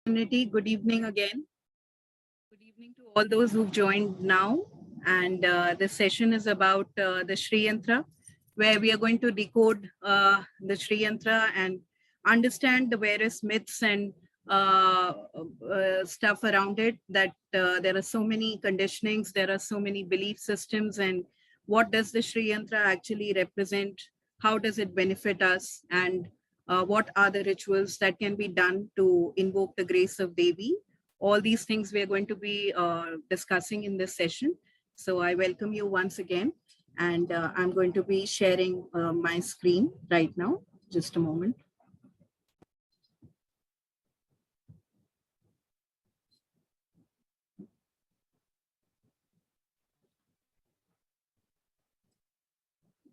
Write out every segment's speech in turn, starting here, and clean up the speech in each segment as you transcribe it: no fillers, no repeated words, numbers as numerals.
Good evening again. Good evening to all those who've joined now. And this session is about the Shreeyantra, where we are going to decode the Shreeyantra and understand the various myths and stuff around it, that there are so many conditionings, there are so many belief systems, and what does the Shreeyantra actually represent? How does it benefit us? And what are the rituals that can be done to invoke the grace of Devi? All these things we are going to be discussing in this session. So I welcome you once again, and I'm going to be sharing my screen right now. Just a moment.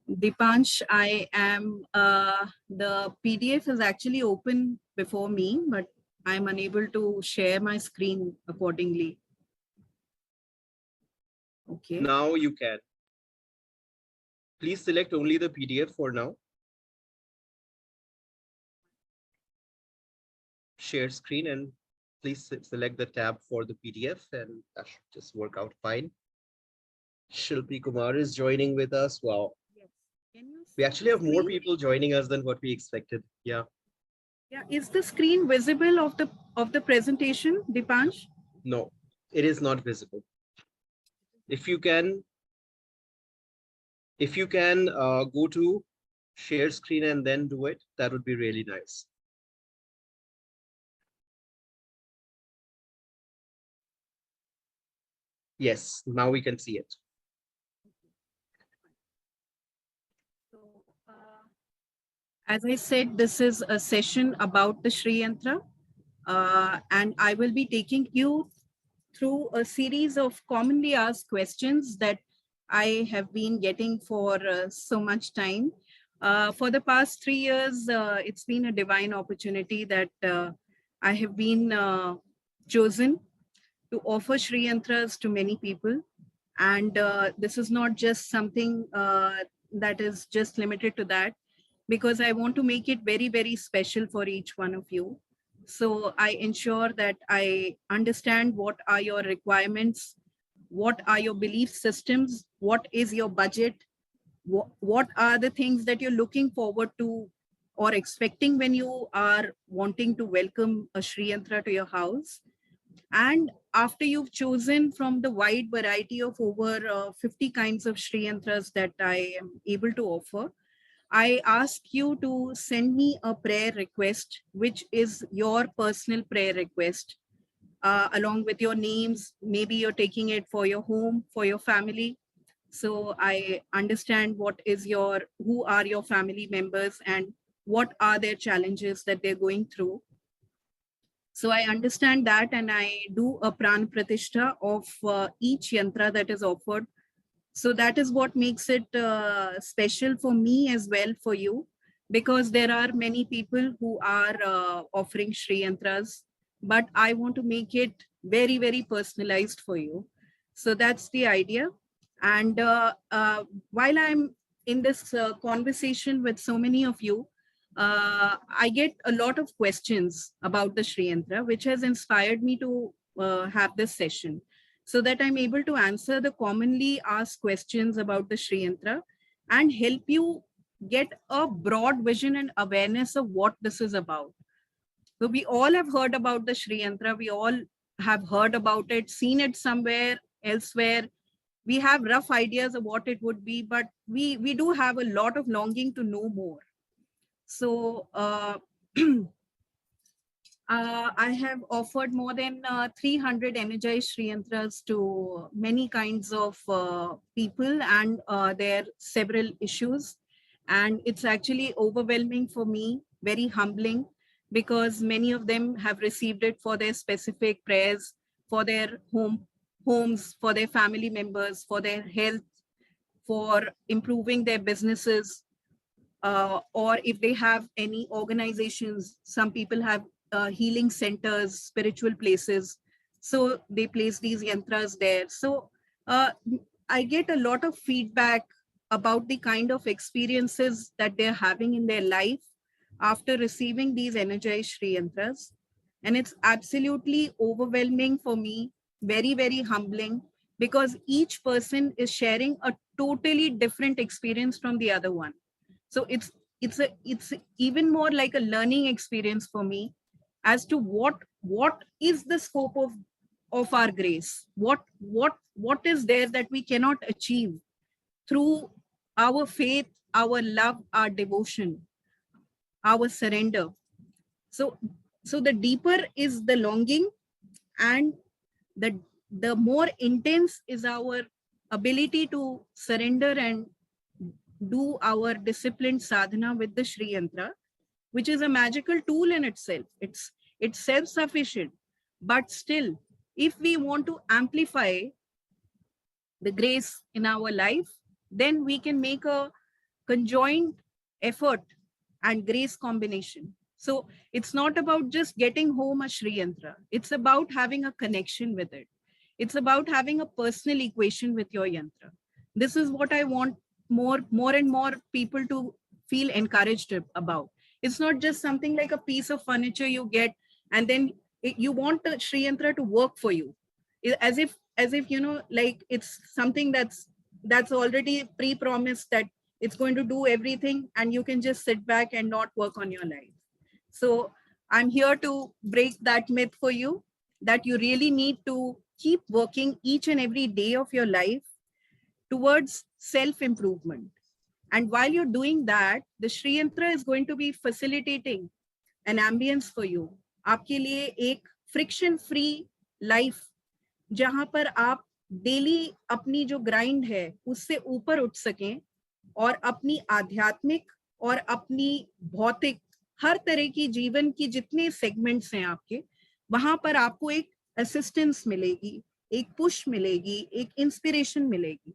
Dipansh, I am, the PDF is actually open before me, but I'm unable to share my screen accordingly. Okay. Now you can. Please select only the PDF for now. Share screen and please select the tab for the PDF, and that should just work out fine. Shilpi Kumar is joining with us. Wow. Yes. Can you We actually have more people joining us than what we expected. Yeah. Yeah. Is the screen visible of the presentation, Dipansh? No, it is not visible. If you can go to share screen and then do it, that would be really nice. Yes, now we can see it. So, as I said, this is a session about the Shreeyantra, and I will be taking you through a series of commonly asked questions that I have been getting for so much time. For the past 3 years, it's been a divine opportunity that I have been chosen to offer Shreeyantras to many people. And this is not just something that is just limited to that, because I want to make it very, very special for each one of you. So I ensure that I understand what are your requirements, what are your belief systems, what is your budget, what are the things that you're looking forward to or expecting when you are wanting to welcome a Shreeyantra to your house. And after you've chosen from the wide variety of over 50 kinds of Shreeyantras that I am able to offer, I ask you to send me a prayer request, which is your personal prayer request, along with your names. Maybe you're taking it for your home, for your family. So I understand who are your family members and what are their challenges that they're going through. So I understand that, and I do a pran pratishtha of each yantra that is offered. So that is what makes it special for me as well for you, because there are many people who are offering Shreeyantras, but I want to make it very, very personalized for you. So that's the idea. And while I'm in this conversation with so many of you, I get a lot of questions about the Shreeyantra, which has inspired me to have this session, so that I'm able to answer the commonly asked questions about the Shreeyantra and help you get a broad vision and awareness of what this is about. So we all have heard about the Shreeyantra. We all have heard about it, seen it somewhere elsewhere. We have rough ideas of what it would be, but we do have a lot of longing to know more. So I have offered more than 300 energized Shreeyantras to many kinds of people and their several issues. And it's actually overwhelming for me, very humbling, because many of them have received it for their specific prayers, for their homes, for their family members, for their health, for improving their businesses, or if they have any organizations. Some people have healing centers, spiritual places, so they place these yantras there. So I get a lot of feedback about the kind of experiences that they're having in their life after receiving these energized Shreeyantras. And it's absolutely overwhelming for me, very, very humbling, because each person is sharing a totally different experience from the other one. So it's even more like a learning experience for me as to what is the scope of our grace, what is there that we cannot achieve through our faith, our love, our devotion, our surrender. So so the deeper is the longing, and the the more intense is our ability to surrender and do our disciplined sadhana with the Shreeyantra, which is a magical tool in itself. It's self-sufficient, but still, if we want to amplify the grace in our life, then we can make a conjoined effort and grace combination. So it's not about just getting home a Shreeyantra. It's about having a connection with it. It's about having a personal equation with your yantra. This is what I want more and more people to feel encouraged about. It's not just something like a piece of furniture you get and then you want the Shreeyantra to work for you. As if like it's something that's already pre-promised that it's going to do everything and you can just sit back and not work on your life. So I'm here to break that myth for you, that you really need to keep working each and every day of your life towards self-improvement. And while you're doing that, the Shreeyantra is going to be facilitating an ambience for you. आपके लिए एक friction free life, जहां पर आप daily अपनी जो grind है उससे ऊपर उठ सकें और अपनी आध्यात्मिक और अपनी भौतिक हर तरह की जीवन की जितने सेगमेंट्स हैं आपके, वहां पर आपको एक असिस्टेंस मिलेगी, एक पुश मिलेगी, एक इंस्पिरेशन मिलेगी,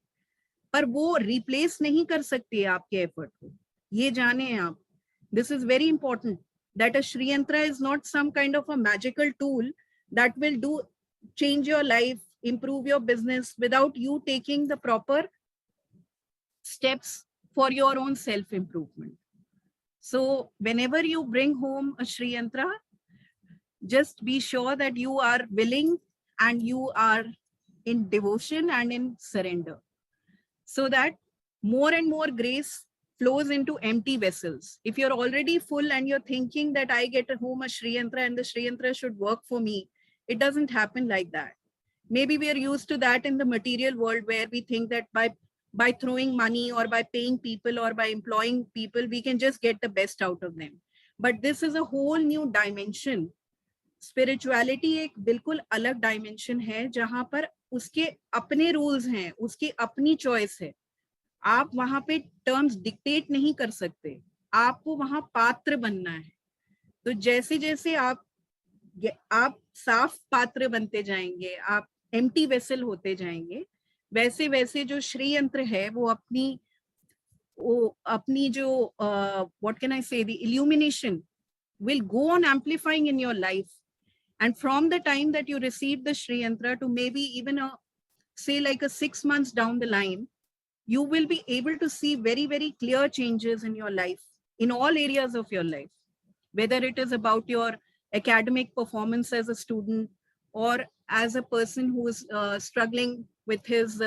पर वो रिप्लेस नहीं कर सकती है आपके एफर्ट को. ये जाने आप, this is very important, that a Shreeyantra is not some kind of a magical tool that will change your life, improve your business without you taking the proper steps for your own self-improvement. So whenever you bring home a Shreeyantra, just be sure that you are willing and you are in devotion and in surrender, so that more and more grace flows into empty vessels. If you're already full and you're thinking that I get home a Shreeyantra and the Shreeyantra should work for me, it doesn't happen like that. Maybe we are used to that in the material world, where we think that by throwing money or by paying people or by employing people, we can just get the best out of them. But this is a whole new dimension. Spirituality एक बिल्कुल अलग dimension है, जहां पर उसके अपने rules हैं, उसकी अपनी choice है. आप वहां पे टर्म्स डिक्टेट नहीं कर सकते, आपको वहां पात्र बनना है. तो जैसे जैसे आप साफ पात्र बनते जाएंगे, आप एम्प्टी वेसल होते जाएंगे, वैसे वैसे जो श्रीयंत्र है वो अपनी जो व्हाट कैन आई से, the illumination will go on amplifying in your life. And from the time that you receive the Shreeyantra to maybe even say like a 6 months down the line, you will be able to see very, very clear changes in your life, in all areas of your life, whether it is about your academic performance as a student or as a person who is struggling with his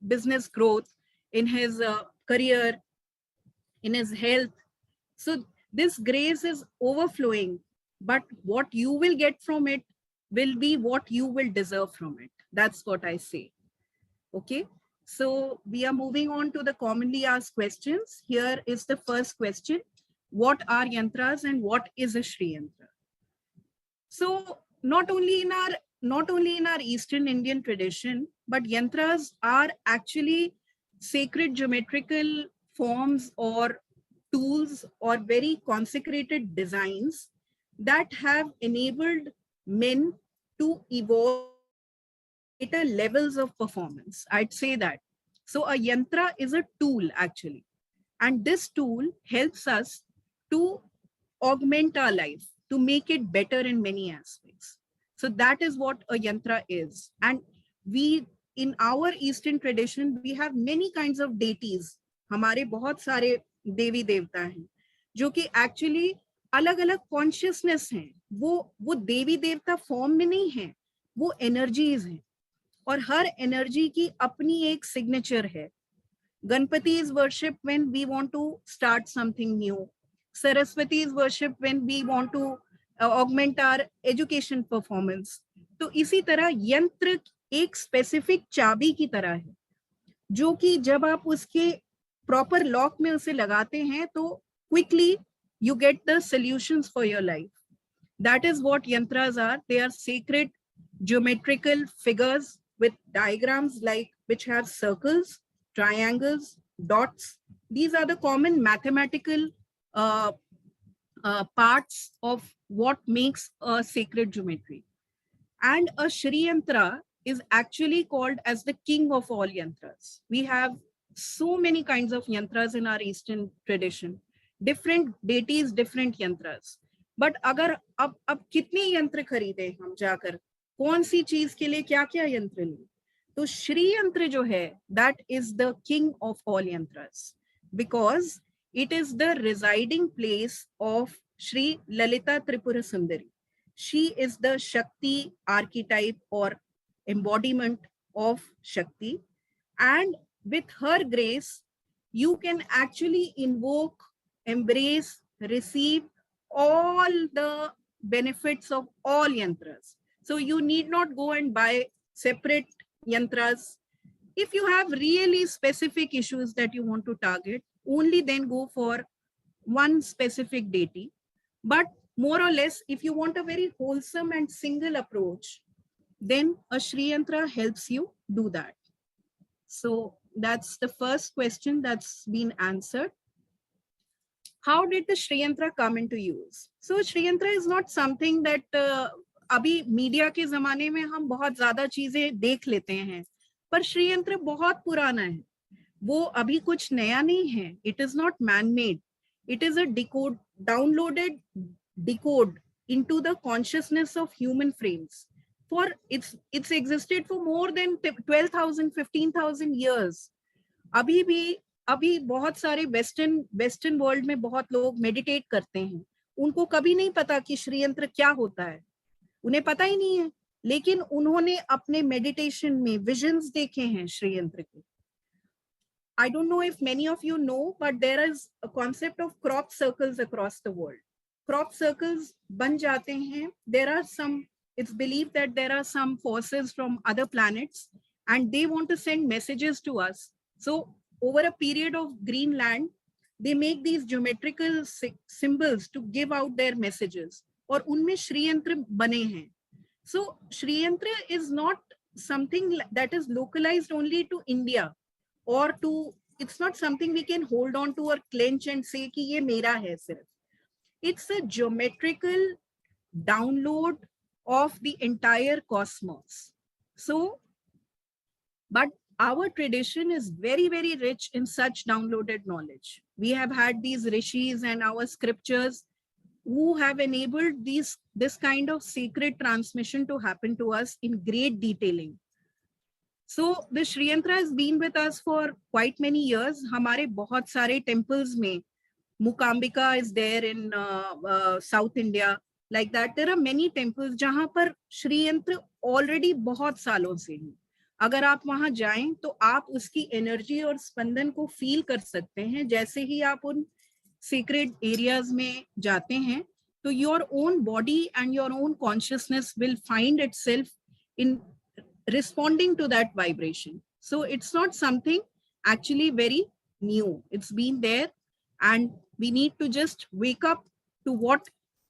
business growth, in his career, in his health. So this grace is overflowing, but what you will get from it will be what you will deserve from it. That's what I say. Okay. So we are moving on to the commonly asked questions. Here is the first question. What are yantras and what is a Shreeyantra? So not only in our Eastern Indian tradition, but yantras are actually sacred geometrical forms or tools or very consecrated designs that have enabled men to evolve greater levels of performance. I'd say that. So a yantra is a tool actually. And this tool helps us to augment our life, to make it better in many aspects. So that is what a yantra is. And we, in our Eastern tradition, we have many kinds of deities. हमारे बहुत सारे देवी देवता हैं जो कि actually अलग अलग consciousness हैं, वो देवी देवता फॉर्म में नहीं है, वो एनर्जीज हैं, और हर एनर्जी की अपनी एक सिग्नेचर है. Ganpati is worshipped when we want to start something new. Saraswati is worshipped when we want to augment our education performance. तो इसी तरह यंत्र एक स्पेसिफिक चाबी की तरह है, जो कि जब आप उसके प्रॉपर लॉक में उसे लगाते हैं तो quickly you get the solutions for your life. That is what yantras are. They are sacred geometrical figures with diagrams like which have circles, triangles, dots. These are the common mathematical parts of what makes a sacred geometry. And a Shreeyantra is actually called as the king of all yantras. We have so many kinds of yantras in our Eastern tradition. Different deities, different yantras. But अगर अब कितने यंत्र खरीदे हम जाकर, कौन सी चीज के लिए क्या क्या यंत्र लें, तो श्री यंत्र जो है that is the king of all yantras, because it is the residing place of Shri Lalita Tripura Sundari. She is the Shakti archetype or embodiment of Shakti, and with her grace you can actually invoke, embrace, receive all the benefits of all yantras. So you need not go and buy separate yantras. If you have really specific issues that you want to target, only then go for one specific deity. But more or less, if you want a very wholesome and single approach, then a Shreeyantra helps you do that. So that's the first question that's been answered. How did the Shreeyantra come into use? So Shreeyantra is not something that अभी media के जमाने में हम बहुत ज्यादा चीजें देख लेते हैं, पर श्रीयंत्र बहुत पुराना है, वो अभी कुछ नया नहीं है. It is not man made, it is a downloaded decode into the consciousness of human frames. For it's existed for more than 12,000 15,000 years. अभी बहुत सारे वेस्टर्न वर्ल्ड में बहुत लोग मेडिटेट करते हैं, उनको कभी नहीं पता कि श्रीयंत्र क्या होता है, उन्हें पता ही नहीं है, लेकिन उन्होंने अपने मेडिटेशन में विजन्स देखे हैं श्रीयंत्र के. I don't know if many of you know, but there is a concept of crop circles across the world. Crop circles ban jate hain. There are some, it's believed that there are some forces from other planets and they want to send messages to us. So over a period of green land, they make these geometrical symbols to give out their messages. और उनमें श्रीयंत्र बने हैं. So श्रीयंत्र is not something that is localized only to India. Or to, it's not something we can hold on to or clench and say कि ये मेरा है सिर्फ. It's a geometrical download of the entire cosmos. So, but our tradition is very, very rich in such downloaded knowledge. We have had these rishis and our scriptures who have enabled this kind of sacred transmission to happen to us in great detailing. So the Shreeyantra has been with us for quite many years. हमारे बहुत सारे temples में, Mukambika is there in South India. Like that, there are many temples जहाँ पर श्रीयंत्र already बहुत सालों से हैं. अगर आप वहाँ जाएं तो आप उसकी एनर्जी और स्पंदन को फील कर सकते हैं. जैसे ही आप उन sacred areas में जाते हैं, तो your own body and your own consciousness will find itself in responding to that vibration. So it's not something actually very new. It's been there and we need to just wake up to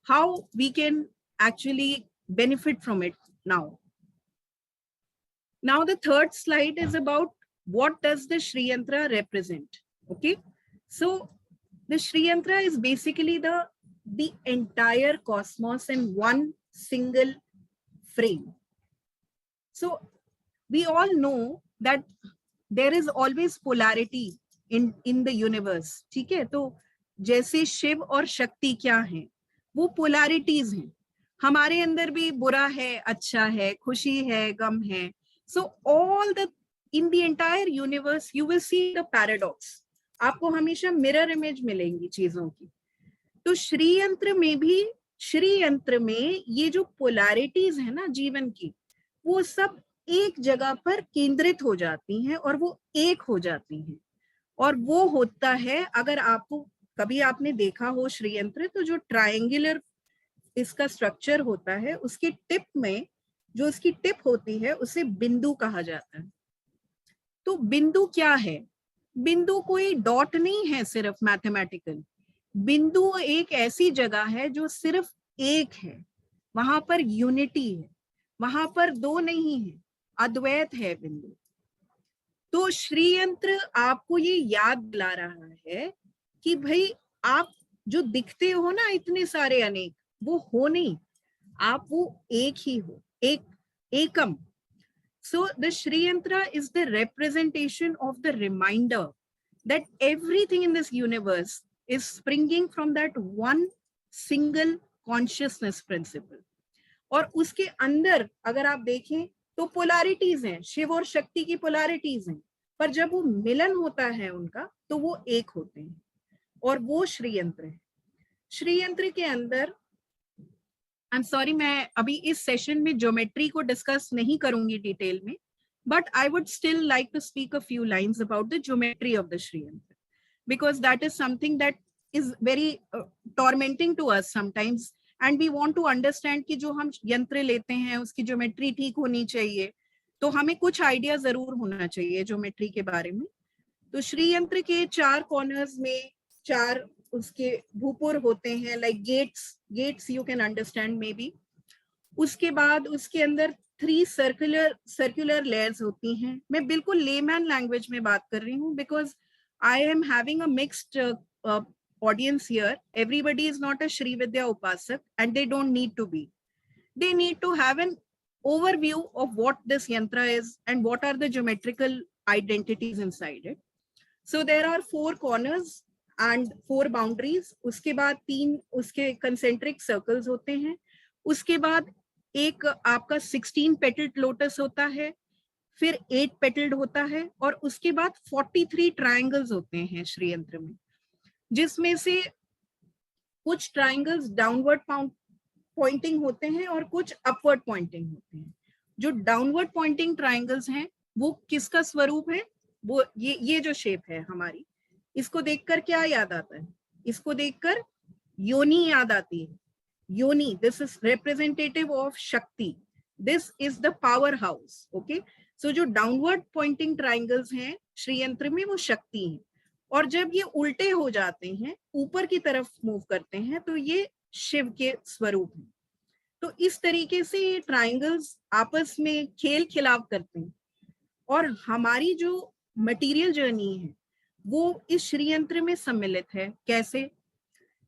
how we can actually benefit from it now. Now the third slide is about what does the Shreeyantra represent. Okay, so the Shreeyantra is basically the entire cosmos in one single frame. So we all know that there is always polarity in the universe. ठीक है, तो जैसे शिव और शक्ति क्या हैं, वो polarities हैं. हमारे अंदर भी बुरा है, अच्छा है, खुशी है, गम है. So in the entire universe you will see the paradox. आपको हमेशा mirror image मिलेंगी चीजों की. तो श्रीयंत्र में भी, श्रीयंत्र में ये जो पोलैरिटीज है ना जीवन की, वो सब एक जगह पर केंद्रित हो जाती हैं और वो एक हो जाती हैं। और वो होता है, अगर आपको कभी आपने देखा हो श्रीयंत्र, तो जो ट्रायंगुलर इसका स्ट्रक्चर होता है, उसकी टिप में जो उसकी टिप होती है उसे बिंदु कहा जाता है। तो बिंदु क्या है? बिंदु कोई डॉट नहीं है सिर्फ मैथमेटिकल। बिंदु एक ऐसी जगह है जो सिर्फ एक है, वहां पर यूनिटी है, वहां पर दो नहीं है, अद्वैत है बिंदु। तो श्रीयंत्र आपको ये याद दिला रहा है कि भाई आप जो दिखते हो ना इतने सारे अनेक, वो हो नहीं, आप वो एक ही हो, एक एकम। So the Shreeyantra is the representation of the reminder that everything in this universe is springing from that one single consciousness principle. और उसके अंदर अगर आप देखें तो पोलैरिटीज हैं, शिव और शक्ति की पोलैरिटीज हैं, पर जब वो मिलन होता है उनका तो वो एक होते हैं, और वो श्रीयंत्र है। श्रीयंत्र के अंदर, आई एम सॉरी, मैं अभी इस सेशन में ज्योमेट्री को डिस्कस नहीं करूंगी डिटेल में, but I would still like to speak a few lines about the geometry of the Shreeyantra, because that is something that is very tormenting to us sometimes, and we want to understand कि जो हम यंत्र लेते हैं उसकी geometry ठीक होनी चाहिए, तो हमें कुछ आइडिया जरूर होना चाहिए ज्योमेट्री के बारे में। तो श्रीयंत्र के 4 कॉर्नर्स में 4 उसके भूपुर होते हैं, like gates you can understand maybe. उसके बाद उसके अंदर 3 सर्कुलर लेयर्स होती हैं। मैं बिल्कुल लेमैन लैंग्वेज में बात कर रही हूँ, because I am having a mixed audience here. Everybody is not a Shri Vidya Upasak, and they don't need to be. They need to have an overview of what this yantra is and what are the geometrical identities inside it. So there are 4 corners and 4 boundaries. उसके बाद 3 उसके concentric circles होते हैं। उसके बाद एक आपका 16 petaled lotus होता है, फिर 8 petaled होता है, और उसके बाद 43 triangles होते हैं श्रीयंत्र में, जिसमें से कुछ ट्राइंगल्स डाउनवर्ड पॉइंटिंग होते हैं और कुछ अपवर्ड पॉइंटिंग होते हैं। जो डाउनवर्ड पॉइंटिंग ट्राइंगल्स हैं वो किसका स्वरूप है? वो ये जो शेप है हमारी, इसको देखकर क्या याद आता है? इसको देखकर योनि याद आती है। योनि, this is representative of Shakti, this is the power house. Okay, so जो डाउनवर्ड पॉइंटिंग ट्राइंगल्स हैं श्रीयंत्र में वो शक्ति है, और जब ये उल्टे हो जाते हैं, ऊपर की तरफ मूव करते हैं, तो ये शिव के स्वरूप हैं। तो इस तरीके से ये ट्राइंगल्स आपस में खेल खिलाव करते हैं, और हमारी जो मटेरियल जर्नी है वो इस श्रीयंत्र में सम्मिलित है। कैसे?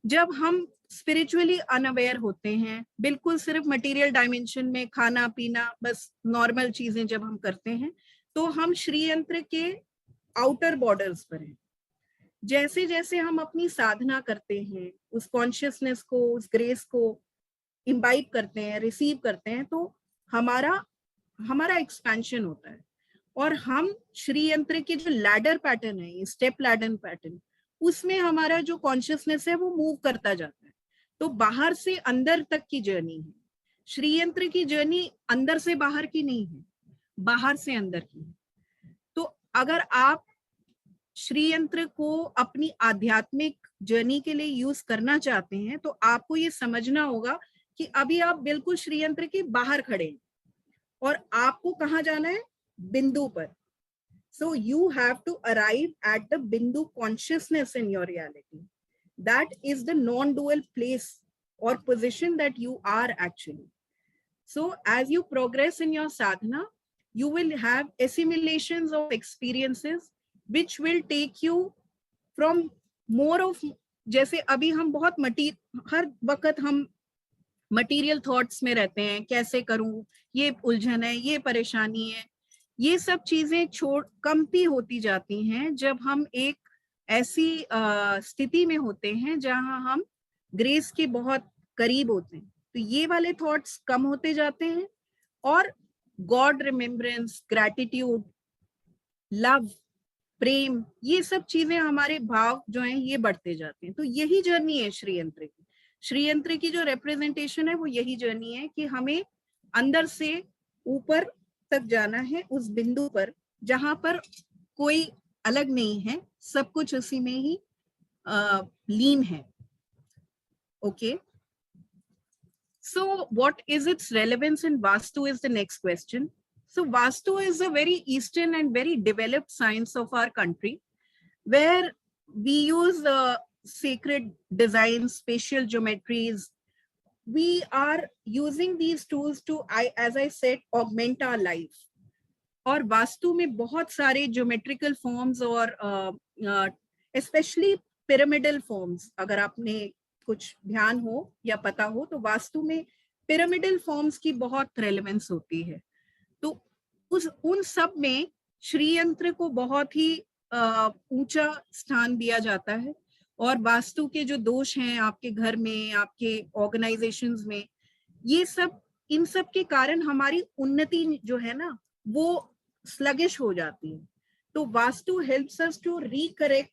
जब हम स्पिरिचुअली अनअवेयर होते हैं, बिल्कुल सिर्फ मटेरियल डायमेंशन में खाना पीना, बस नॉर्मल चीजें जब हम करते हैं, तो हम श्रीयंत्र के आउटर बॉर्डर्स पर हैं। जैसे जैसे हम अपनी साधना करते हैं, उस कॉन्शियसनेस को, उस ग्रेस को इम्बाइब करते हैं, रिसीव करते हैं, तो हमारा एक्सपेंशन होता है, और हम श्रीयंत्र के जो लैडर पैटर्न है, स्टेप लैडर पैटर्न, उसमें हमारा जो कॉन्शियसनेस है वो मूव करता जाता है। तो बाहर से अंदर तक की जर्नी है। श्रीयंत्र की जर्नी अंदर से बाहर की नहीं है, बाहर से अंदर की है। तो अगर आप श्रीयंत्र को अपनी आध्यात्मिक जर्नी के लिए यूज करना चाहते हैं, तो आपको ये समझना होगा कि अभी आप बिल्कुल श्रीयंत्र के बाहर खड़े हैं, और आपको कहाँ जाना है? बिंदु पर। So you have to arrive at the bindu consciousness in your reality. That is the non-dual place or position that you are actually. So as you progress in your sadhana, you will have assimilations of experiences which will take you from more of, जैसे अभी हम बहुत हर वक्त हम material thoughts में रहते हैं, कैसे करूं, ये उलझन है, ये परेशानी है, ये सब चीजें कमती होती जाती हैं जब हम एक ऐसी स्थिति में होते हैं जहां हम ग्रेस के बहुत करीब होते हैं। तो ये वाले थॉट्स कम होते जाते हैं, और गॉड रिमेम्बरेंस, ग्रैटिट्यूड, लव, प्रेम, ये सब चीजें, हमारे भाव जो हैं ये बढ़ते जाते हैं। तो यही जर्नी है श्रीयंत्र की। श्रीयंत्र की जो रिप्रेजेंटेशन है वो यही जर्नी है कि हमें अंदर से ऊपर तक जाना है, उस बिंदु पर जहां पर कोई अलग नहीं है, सब कुछ उसी में ही लीन है। Okay, so what is its relevance in Vastu is the next question. So Vastu is a very Eastern and very developed science of our country, where we use sacred designs, spatial geometries. We are using these tools to, as I said, augment our life. और वास्तु में बहुत सारे geometrical forms और specially pyramidal forms, अगर आपने कुछ ध्यान हो या पता हो तो वास्तु में पिरामिडल फॉर्म्स की बहुत रेलेवेंस होती है। तो उन सब में श्रीयंत्र को बहुत ही ऊंचा स्थान दिया जाता है। और वास्तु के जो दोष हैं आपके घर में, आपके ऑर्गेनाइजेशंस में, ये सब, इन सब के कारण हमारी उन्नति जो है ना वो स्लगिश हो जाती है। तो Vastu helps us to recorrect,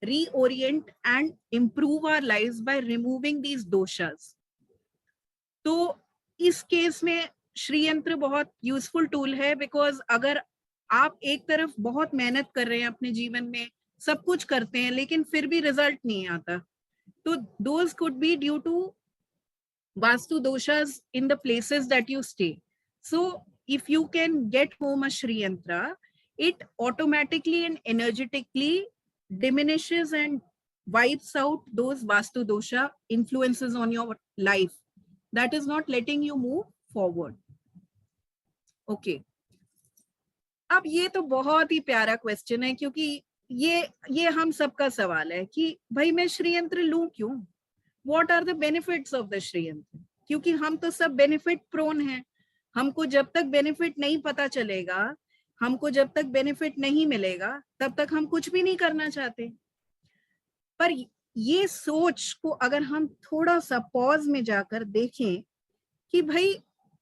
reorient and improve our lives by removing these doshas. तो इस केस में श्रीयंत्र बहुत यूजफुल टूल है, बिकॉज अगर आप एक तरफ बहुत मेहनत कर रहे हैं अपने जीवन में, सब कुछ करते हैं लेकिन फिर भी रिजल्ट नहीं आता, तो those could be due to vastu doshas in the places that you stay. So if you can get home a Shreeyantra, it automatically and energetically diminishes and wipes out those vastu dosha influences on your life that is not letting you move forward. Okay, अब ये तो बहुत ही प्यारा question है, क्योंकि ये हम सबका सवाल है कि भाई मैं श्रीयंत्र लूं क्यों? What are the benefits of the श्रीयंत्र? क्योंकि हम तो सब बेनिफिट प्रोन हैं। हमको जब तक बेनिफिट नहीं पता चलेगा, हमको जब तक बेनिफिट नहीं मिलेगा, तब तक हम कुछ भी नहीं करना चाहते। पर ये सोच को अगर हम थोड़ा सा पॉज में जाकर देखें कि भाई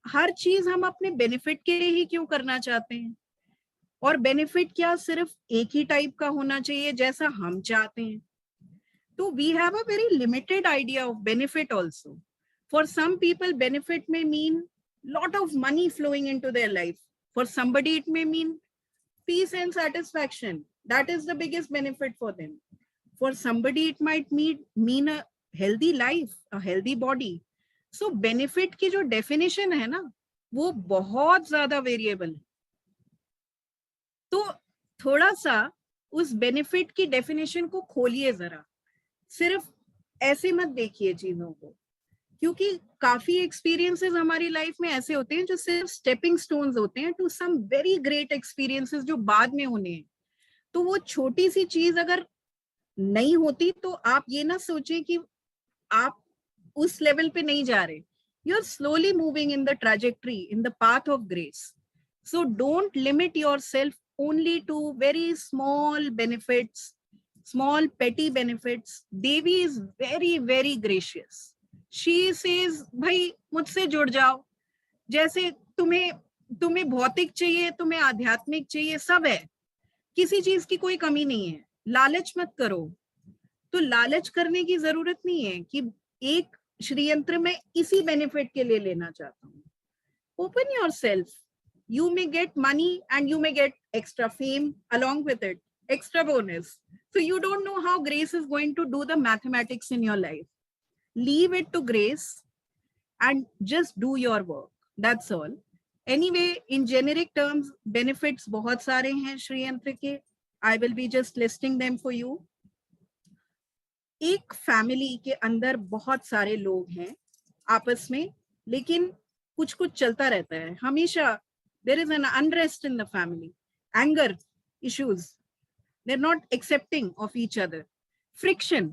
हर चीज हम अपने बेनिफिट के लिए ही क्यों करना चाहते हैं, और बेनिफिट क्या सिर्फ एक ही टाइप का होना चाहिए जैसा हम चाहते हैं? तो we have a very limited idea of benefit also. For some people, benefit may mean lot of money flowing into their life. For somebody, it may mean peace and satisfaction. That is the biggest benefit for them. For somebody, it might mean a healthy life, a healthy body. So benefit की जो definition है ना, वो बहुत ज़्यादा variable है। तो थोड़ा सा उस benefit की definition को खोलिए जरा, सिर्फ ऐसे मत देखिए चीजों को, क्योंकि काफी एक्सपीरियंसेस हमारी लाइफ में ऐसे होते हैं जो सिर्फ स्टेपिंग स्टोन्स होते हैं to some very great experiences जो बाद में होने हैं। तो वो छोटी सी चीज अगर नहीं होती तो आप ये ना सोचें कि आप उस लेवल पे नहीं जा रहे। You are slowly moving in the trajectory, in the path of grace. So don't limit yourself only to very small benefits, small petty benefits. Devi is very very gracious. She says भाई मुझसे जुड़ जाओ, जैसे तुम्हें भौतिक चाहिए, तुम्हें आध्यात्मिक चाहिए, सब है, किसी चीज की कोई कमी नहीं है। लालच मत करो। तो लालच करने की जरूरत नहीं है कि एक श्रीयंत्र में इसी बेनिफिट के लिए लेना चाहता हूँ। Open yourself. You may get money and you may get extra fame along with it, extra bonus. So you don't know how grace is going to do the mathematics in your life. Leave it to grace and just do your work. That's all. Anyway, in generic terms, benefits बहुत सारे हैं श्रीयंत्र के. I will be just listing them for you. एक family के अंदर बहुत सारे लोग हैं आपस में, लेकिन कुछ कुछ चलता रहता है हमेशा. There is an unrest in the family, anger issues. They're not accepting of each other. Friction.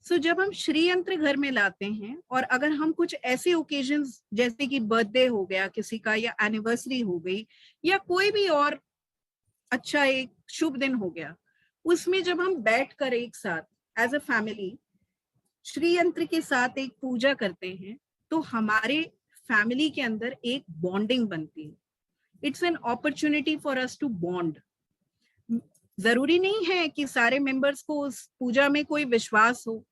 So जब हम श्रीयंत्र घर में लाते हैं और अगर हम कुछ ऐसे ओकेजन्स जैसे कि बर्थडे हो गया किसी का, या एनिवर्सरी हो गई, या कोई भी और अच्छा एक शुभ दिन हो गया, उसमें जब हम बैठकर एक साथ एज अ फैमिली श्रीयंत्र के साथ एक पूजा करते हैं, तो हमारे फैमिली के अंदर एक बॉन्डिंग बनती है. It's an opportunity for us to bond. जरूरी नहीं है कि सारे मेंबर्स को उस पूजा में कोई विश्वास हो,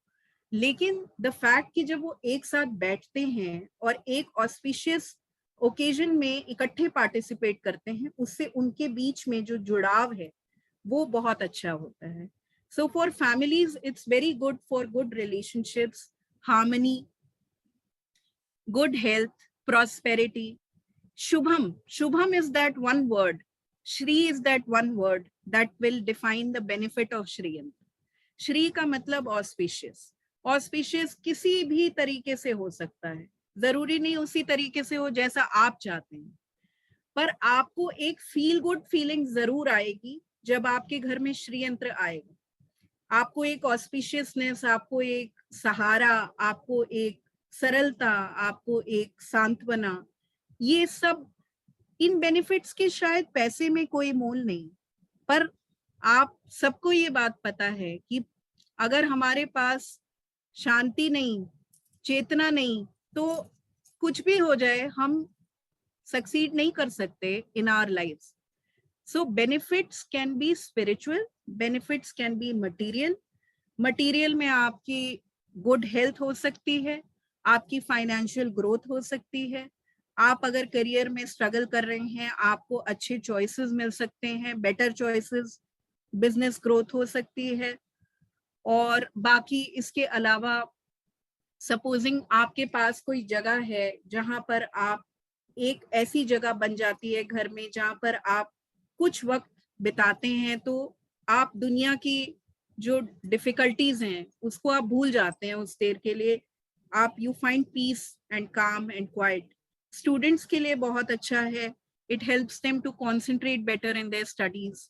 लेकिन द फैक्ट कि जब वो एक साथ बैठते हैं और एक ऑस्पिशियस ओकेजन में इकट्ठे पार्टिसिपेट करते हैं, उससे उनके बीच में जो जुड़ाव है वो बहुत अच्छा होता है. So for families it's very good for good relationships, harmony, good health, prosperity. Shubham. Shubham is that one word. Shri is that one word that will define the benefit of Shreeyantra. Shri का मतलब auspicious. Auspicious किसी भी तरीके से हो सकता है, जरूरी नहीं उसी तरीके से हो जैसा आप चाहते हैं, पर आपको एक फील गुड फीलिंग जरूर आएगी जब आपके घर में श्रीयंत्र आएगा. आपको एक ऑस्पिशियसनेस, आपको एक सहारा, आपको एक सरलता, आपको एक सांत्वना, ये सब इन बेनिफिट्स के शायद पैसे में कोई मोल नहीं, पर आप सबको ये बात पता है कि अगर हमारे पास शांति नहीं, चेतना नहीं, तो कुछ भी हो जाए हम सक्सीड नहीं कर सकते in our lives. So benefits can be spiritual, benefits can be material. Material में आपकी good health हो सकती है, आपकी financial growth हो सकती है. आप अगर करियर में स्ट्रगल कर रहे हैं, आपको अच्छे चॉइसेस मिल सकते हैं, बेटर चॉइसेस, बिजनेस ग्रोथ हो सकती है. और बाकी इसके अलावा सपोजिंग आपके पास कोई जगह है जहां पर आप, एक ऐसी जगह बन जाती है घर में जहां पर आप कुछ वक्त बिताते हैं, तो आप दुनिया की जो डिफिकल्टीज हैं उसको आप भूल जाते हैं उस देर के लिए. आप you find peace and calm and quiet. Students के लिए बहुत अच्छा है. It helps them to concentrate better in their studies.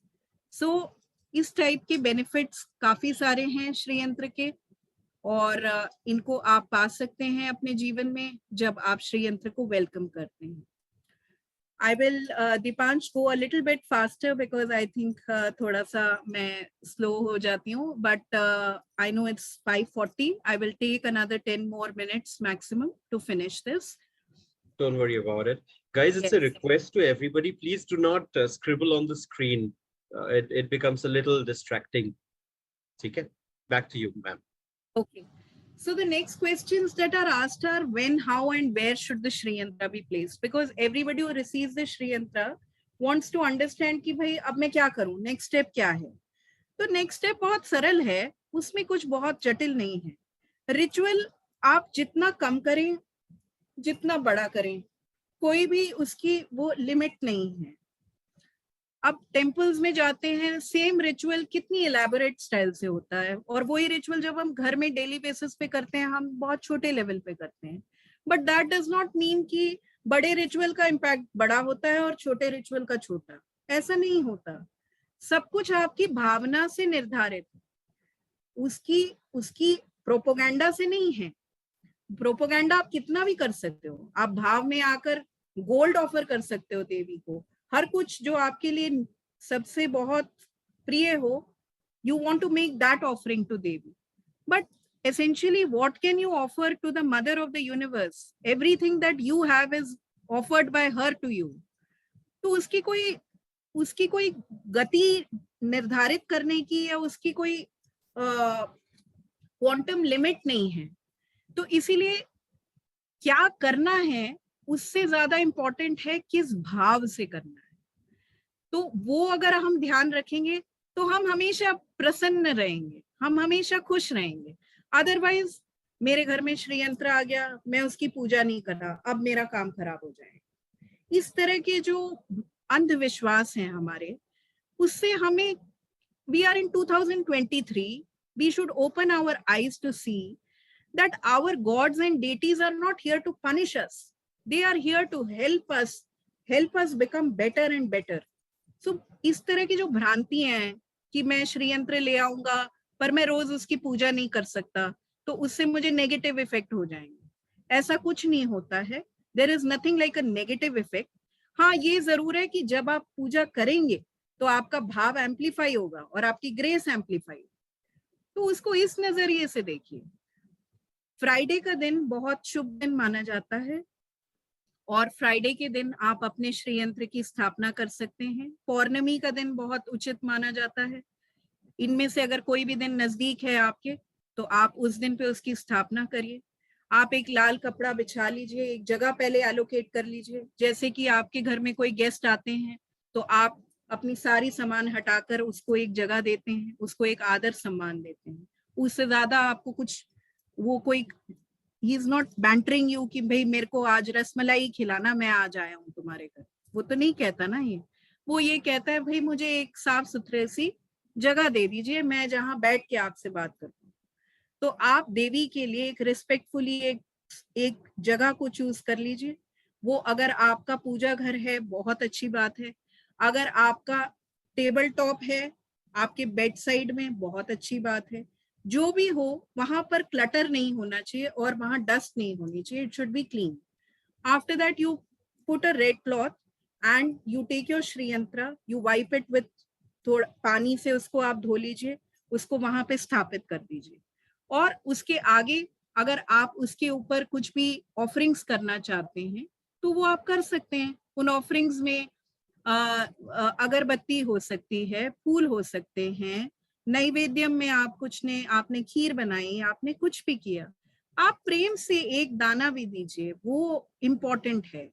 So इस टाइप के बेनिफिट्स काफी सारे हैं श्रीयंत्र के, और इनको आप पा सकते हैं अपने जीवन में जब आप श्रीयंत्र को वेलकम करते हैं. I will, Dipansh, go a little bit faster because I think थोड़ा सा मैं slow हो जाती हूँ, but I know it's 5:40. I will take another 10 more minutes maximum to finish this. Don't worry about it. Guys, it's a request to everybody. Please do not scribble on the screen. It becomes a little distracting. Okay, back to you, ma'am. Okay. So the next questions that are asked are when, how, and where should the Shreeyantra be placed? Because everybody who receives the Shreeyantra wants to understand कि भाई अब मैं क्या करूं, next step क्या है. तो next step बहुत सरल है, उसमें कुछ बहुत जटिल नहीं है. रिचुअल आप जितना कम करें, जितना बड़ा करें, कोई भी उसकी वो लिमिट नहीं है. अब टेम्पल्स में जाते हैं, सेम रिचुअल कितनी इलेबोरेट स्टाइल से होता है, और वही रिचुअल जब हम घर में डेली बेसिस पे करते हैं, हम बहुत छोटे लेवल पे करते हैं. But that does not mean कि बड़े रिचुअल का इम्पैक्ट बड़ा होता है और छोटे रिचुअल का छोटा. ऐसा नहीं होता. सब कुछ आपकी भावना से निर्धारित है, उसकी उसकी प्रोपोगेंडा से नहीं है. प्रोपोगेंडा आप कितना भी कर सकते हो, आप भाव में आकर गोल्ड ऑफर कर सकते हो देवी को, हर कुछ जो आपके लिए सबसे बहुत प्रिय हो, you want to make that offering to Devi. But essentially, what can you offer to the mother of the universe? Everything that you have is offered by her to you. तो उसकी कोई गति निर्धारित करने की या उसकी कोई क्वांटम लिमिट नहीं है. तो इसीलिए क्या करना है उससे ज्यादा इंपॉर्टेंट है किस भाव से करना है. तो वो अगर हम ध्यान रखेंगे तो हम हमेशा प्रसन्न रहेंगे, हम हमेशा खुश रहेंगे. अदरवाइज मेरे घर में श्रीयंत्र आ गया, मैं उसकी पूजा नहीं कर रहा, अब मेरा काम खराब हो जाएगा. इस तरह के जो अंधविश्वास हैं हमारे, उससे हमें, we are in 2023, we should open our eyes to see that our gods and deities are not here to punish us. They are here to help us become better and better. So इस तरह की जो भ्रांतियां हैं कि मैं श्रीयंत्र ले आऊंगा पर मैं रोज उसकी पूजा नहीं कर सकता, तो उससे मुझे नेगेटिव इफेक्ट हो जाएंगे, ऐसा कुछ नहीं होता है. There is nothing like a negative effect. हाँ, ये जरूर है कि जब आप पूजा करेंगे तो आपका भाव एम्पलीफाई होगा और आपकी ग्रेस एम्पलीफाई. तो उसको इस नजरिए से देखिए. फ्राइडे का दिन बहुत शुभ दिन माना जाता है. और फ्राइडे के दिन आप अपने श्री यंत्र की स्थापना कर सकते हैं। पौर्णमी का दिन बहुत उचित माना जाता है। इनमें से अगर कोई भी दिन नजदीक है आपके तो आप उस दिन पे उसकी स्थापना करिए। आप एक लाल कपड़ा बिछा लीजिए, एक जगह पहले एलोकेट कर लीजिए। जैसे कि आपके घर में कोई गेस्ट आते हैं तो आप अपनी सारी सामान हटाकर उसको एक जगह देते हैं, उसको एक आदर सम्मान देते हैं। उससे ज्यादा आपको कुछ, वो कोई, he is not bantering you कि भाई मेरे को आज रसमलाई खिलाना, मैं आज आया हूँ तुम्हारे घर, वो तो नहीं कहता ना ये। वो ये कहता है भाई मुझे एक साफ सुथरे सी जगह दे दीजिए, मैं जहाँ बैठ के आपसे बात करता हूँ। तो आप देवी के लिए एक रिस्पेक्टफुली एक जगह को चूज कर लीजिए। वो अगर आपका पूजा घर है बहुत अच्छी बात है, अगर आपका टेबल टॉप है आपके बेड साइड में बहुत अच्छी बात है। जो भी हो, वहां पर क्लटर नहीं होना चाहिए और वहां डस्ट नहीं होनी चाहिए, it should be clean. After that you put a red cloth and you take your Shri Yantra, you wipe it with थोड़ा पानी से, उसको आप धो लीजिए, उसको वहां पे स्थापित कर दीजिए। और उसके आगे अगर आप उसके ऊपर कुछ भी ऑफरिंग्स करना चाहते हैं तो वो आप कर सकते हैं। उन ऑफरिंग्स में अगरबत्ती हो सकती है, फूल हो सकते हैं, नैवेद्यम में आप कुछ ने, आपने खीर बनाई, आपने कुछ भी किया, आप प्रेम से एक दाना भी दीजिए, वो इम्पोर्टेंट है।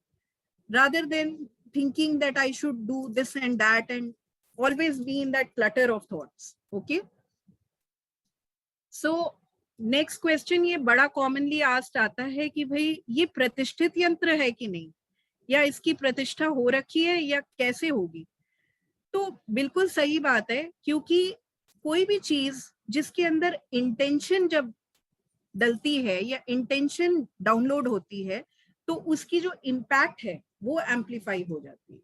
rather than thinking that I should do this and that and always be in that clutter of thoughts. Okay. So next question ये बड़ा commonly asked आता है कि भाई ये प्रतिष्ठित यंत्र है कि नहीं, या इसकी प्रतिष्ठा हो रखी है या कैसे होगी। तो बिल्कुल सही बात है, क्योंकि कोई भी चीज जिसके अंदर इंटेंशन जब डलती है या इंटेंशन डाउनलोड होती है तो उसकी जो इम्पैक्ट है वो एम्पलीफाई हो जाती है।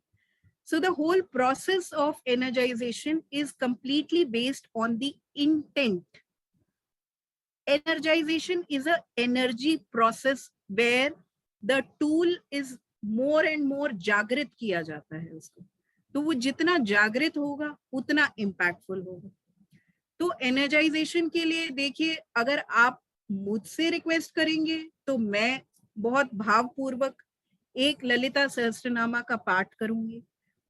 So the whole process of energization is completely based on the intent. Energization is a energy process where the tool is more and more जागृत किया जाता है उसको। तो वो जितना जागृत होगा उतना इम्पैक्टफुल होगा। तो एनर्जाइजेशन के लिए देखिए, अगर आप मुझसे रिक्वेस्ट करेंगे तो मैं बहुत भावपूर्वक एक ललिता सहस्त्रनामा का पाठ करूंगी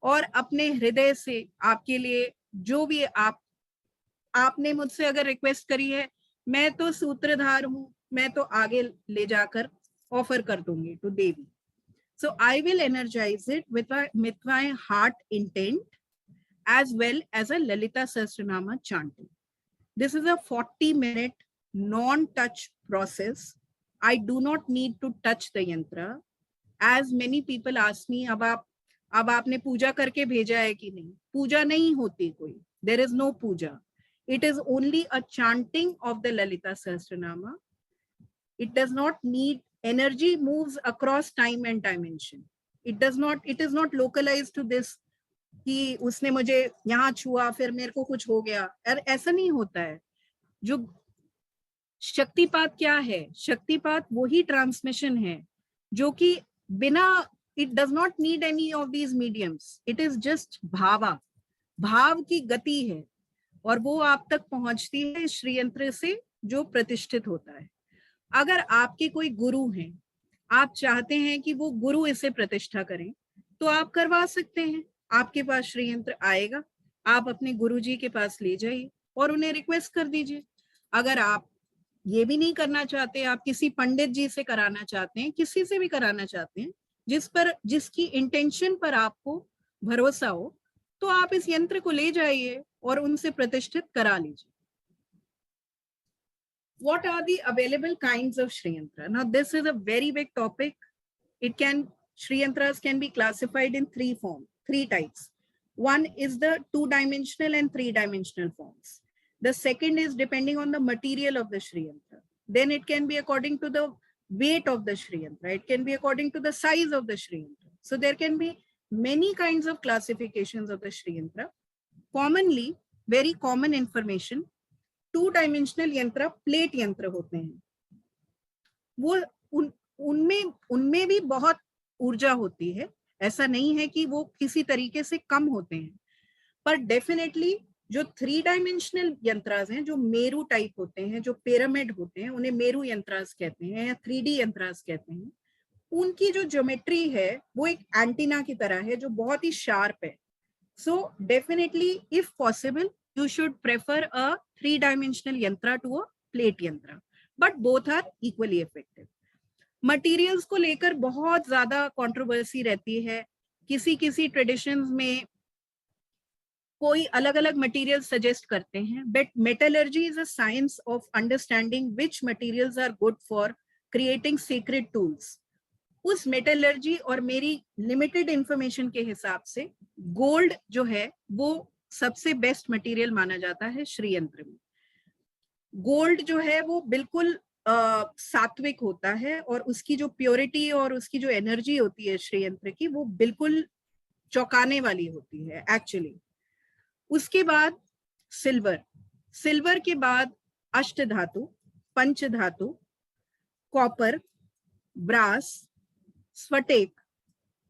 और अपने हृदय से आपके लिए जो भी आपने मुझसे अगर रिक्वेस्ट करी है, मैं तो सूत्रधार हूं, मैं तो आगे ले जाकर ऑफर कर दूंगी to Devi. So I will energize it with my heart intent as well as a Lalita Sahasranama chanting. This is a 40-minute non-touch process. I do not need to touch the yantra. As many people ask me, अब आपने पूजा करके भेजा है कि नहीं। पूजा नहीं होती कोई, there is no puja. It is only a chanting of the Lalita Sahasranama. It does not need, energy moves across time and dimension. It is not localized to this कि उसने मुझे यहाँ छुआ फिर मेरे को कुछ हो गया, ऐसा नहीं होता है। जो शक्तिपात क्या है, शक्तिपात वही ट्रांसमिशन है जो कि बिना, it does not need any of these mediums, it is just भाव की गति है और वो आप तक पहुंचती है श्रीयंत्र से जो प्रतिष्ठित होता है। अगर आपके कोई गुरु हैं, आप चाहते हैं कि वो गुरु इसे प्रतिष्ठा करें तो आप करवा सकते हैं। आपके पास श्रीयंत्र आएगा, आप अपने गुरुजी के पास ले जाइए और उन्हें रिक्वेस्ट कर दीजिए। अगर आप ये भी नहीं करना चाहते, आप किसी पंडित जी से कराना चाहते हैं, किसी से भी कराना चाहते हैं जिसकी इंटेंशन पर आपको भरोसा हो, तो आप इस यंत्र को ले जाइए और उनसे प्रतिष्ठित करा लीजिए। What are the available kinds of Shreeyantra? Now this is a very big topic. Shreeyantras can be classified in three types. One is the 2-dimensional and 3-dimensional forms. The second is depending on the material of the Shreeyantra. Then it can be according to the weight of the Shreeyantra. It can be according to the size of the Shreeyantra. So there can be many kinds of classifications of the Shreeyantra. Commonly, very common information, 2-dimensional यंत्र plate यंत्र होते हैं। वो उनमें भी बहुत ऊर्जा होती है, ऐसा नहीं है कि वो किसी तरीके से कम होते हैं, पर डेफिनेटली जो 3-डायमेंशनल यंत्रास हैं, जो मेरू टाइप होते हैं, जो पिरामिड होते हैं, उन्हें मेरू यंत्रास कहते हैं या 3D यंत्रास कहते हैं। उनकी जो ज्योमेट्री है वो एक एंटीना की तरह है जो बहुत ही शार्प है. So definitely, if possible, you should prefer a 3-dimensional yantra to a plate yantra. But both are equally effective. Materials को लेकर बहुत ज्यादा कंट्रोवर्सी रहती है. किसी किसी ट्रेडिशंस में कोई अलग अलग मटेरियल सजेस्ट करते हैं. But metallurgy is a science of understanding which materials are good for creating secret tools. उस मेटलर्जी और मेरी लिमिटेड इंफॉर्मेशन के हिसाब से गोल्ड जो है वो सबसे बेस्ट मटेरियल माना जाता है श्रीयंत्र में. गोल्ड जो है वो बिल्कुल सात्विक होता है और उसकी जो प्योरिटी और उसकी जो एनर्जी होती है श्रीयंत्र की वो बिल्कुल चौंकाने वाली होती है एक्चुअली. उसके बाद सिल्वर, सिल्वर के बाद अष्ट धातु, पंच धातु, कॉपर, ब्रास, स्फटिक,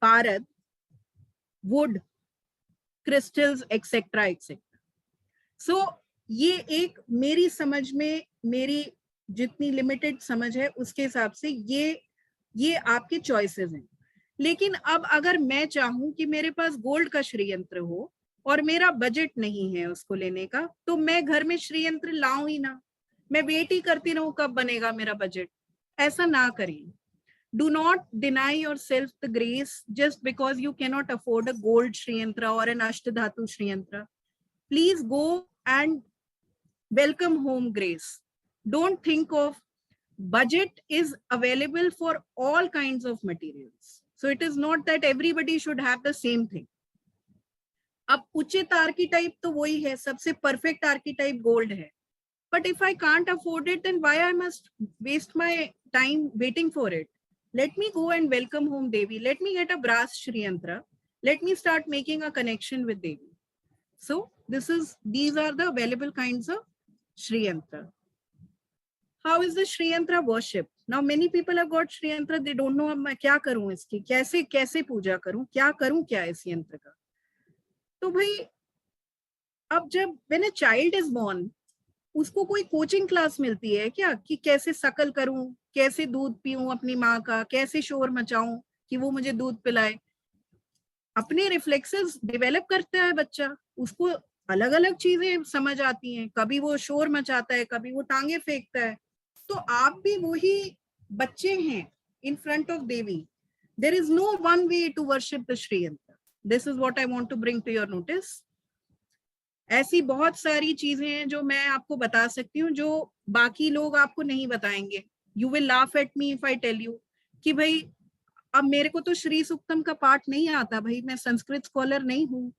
पारद, वुड, क्रिस्टल्स एक्सेट्रा एक्सेट्रा. सो ये एक मेरी समझ में, मेरी जितनी लिमिटेड समझ है उसके हिसाब से ये आपके चॉइसेस हैं. लेकिन अब अगर मैं चाहूं कि मेरे पास गोल्ड का श्रीयंत्र हो और मेरा बजट नहीं है उसको लेने का, तो मैं घर में श्रीयंत्र लाऊं ही ना, मैं वेट ही करती रहूं कब बनेगा मेरा बजट. ऐसा ना करिए. Do not deny yourself the grace just because you cannot afford a gold Shreeyantra or an Ashtadhatu Shreeyantra. Please go and welcome home grace. Don't think of budget is available for all kinds of materials. So it is not that everybody should have the same thing. अब उचित आर्कीटाइप तो वही है, सबसे perfect आर्कीटाइप gold है. But if I can't afford it, then why I must waste my time waiting for it? Let me go and welcome home Devi. Let me get a brass Shreeyantra. Let me start making a connection with Devi. So these are the available kinds of Shreeyantra. How is the Shreeyantra worship? Now many people have got Shreeyantra. They don't know अब मैं क्या करूं इसकी, कैसे पूजा करूं, क्या इस यंत्र का. तो भाई अब जब when a child is born, उसको कोई कोचिंग क्लास मिलती है क्या कि कैसे शकल करूं, कैसे दूध पीऊं अपनी माँ का, कैसे शोर मचाऊं कि वो मुझे दूध पिलाए. अपने रिफ्लेक्सेस डेवलप करता है बच्चा, उसको अलग अलग चीजें समझ आती हैं. कभी वो शोर मचाता है, कभी वो टांगे फेंकता है. तो आप भी वही बच्चे हैं in front of Devi. There is no one way to worship the Shri Yantra. This is what I want to bring to your notice. ऐसी बहुत सारी चीजें हैं जो मैं आपको बता सकती हूँ जो बाकी लोग आपको नहीं बताएंगे. You will laugh at me if I tell you कि भाई अब मेरे को तो श्री सूक्तम का पाठ नहीं आता, भाई मैं संस्कृत स्कॉलर नहीं हूँ.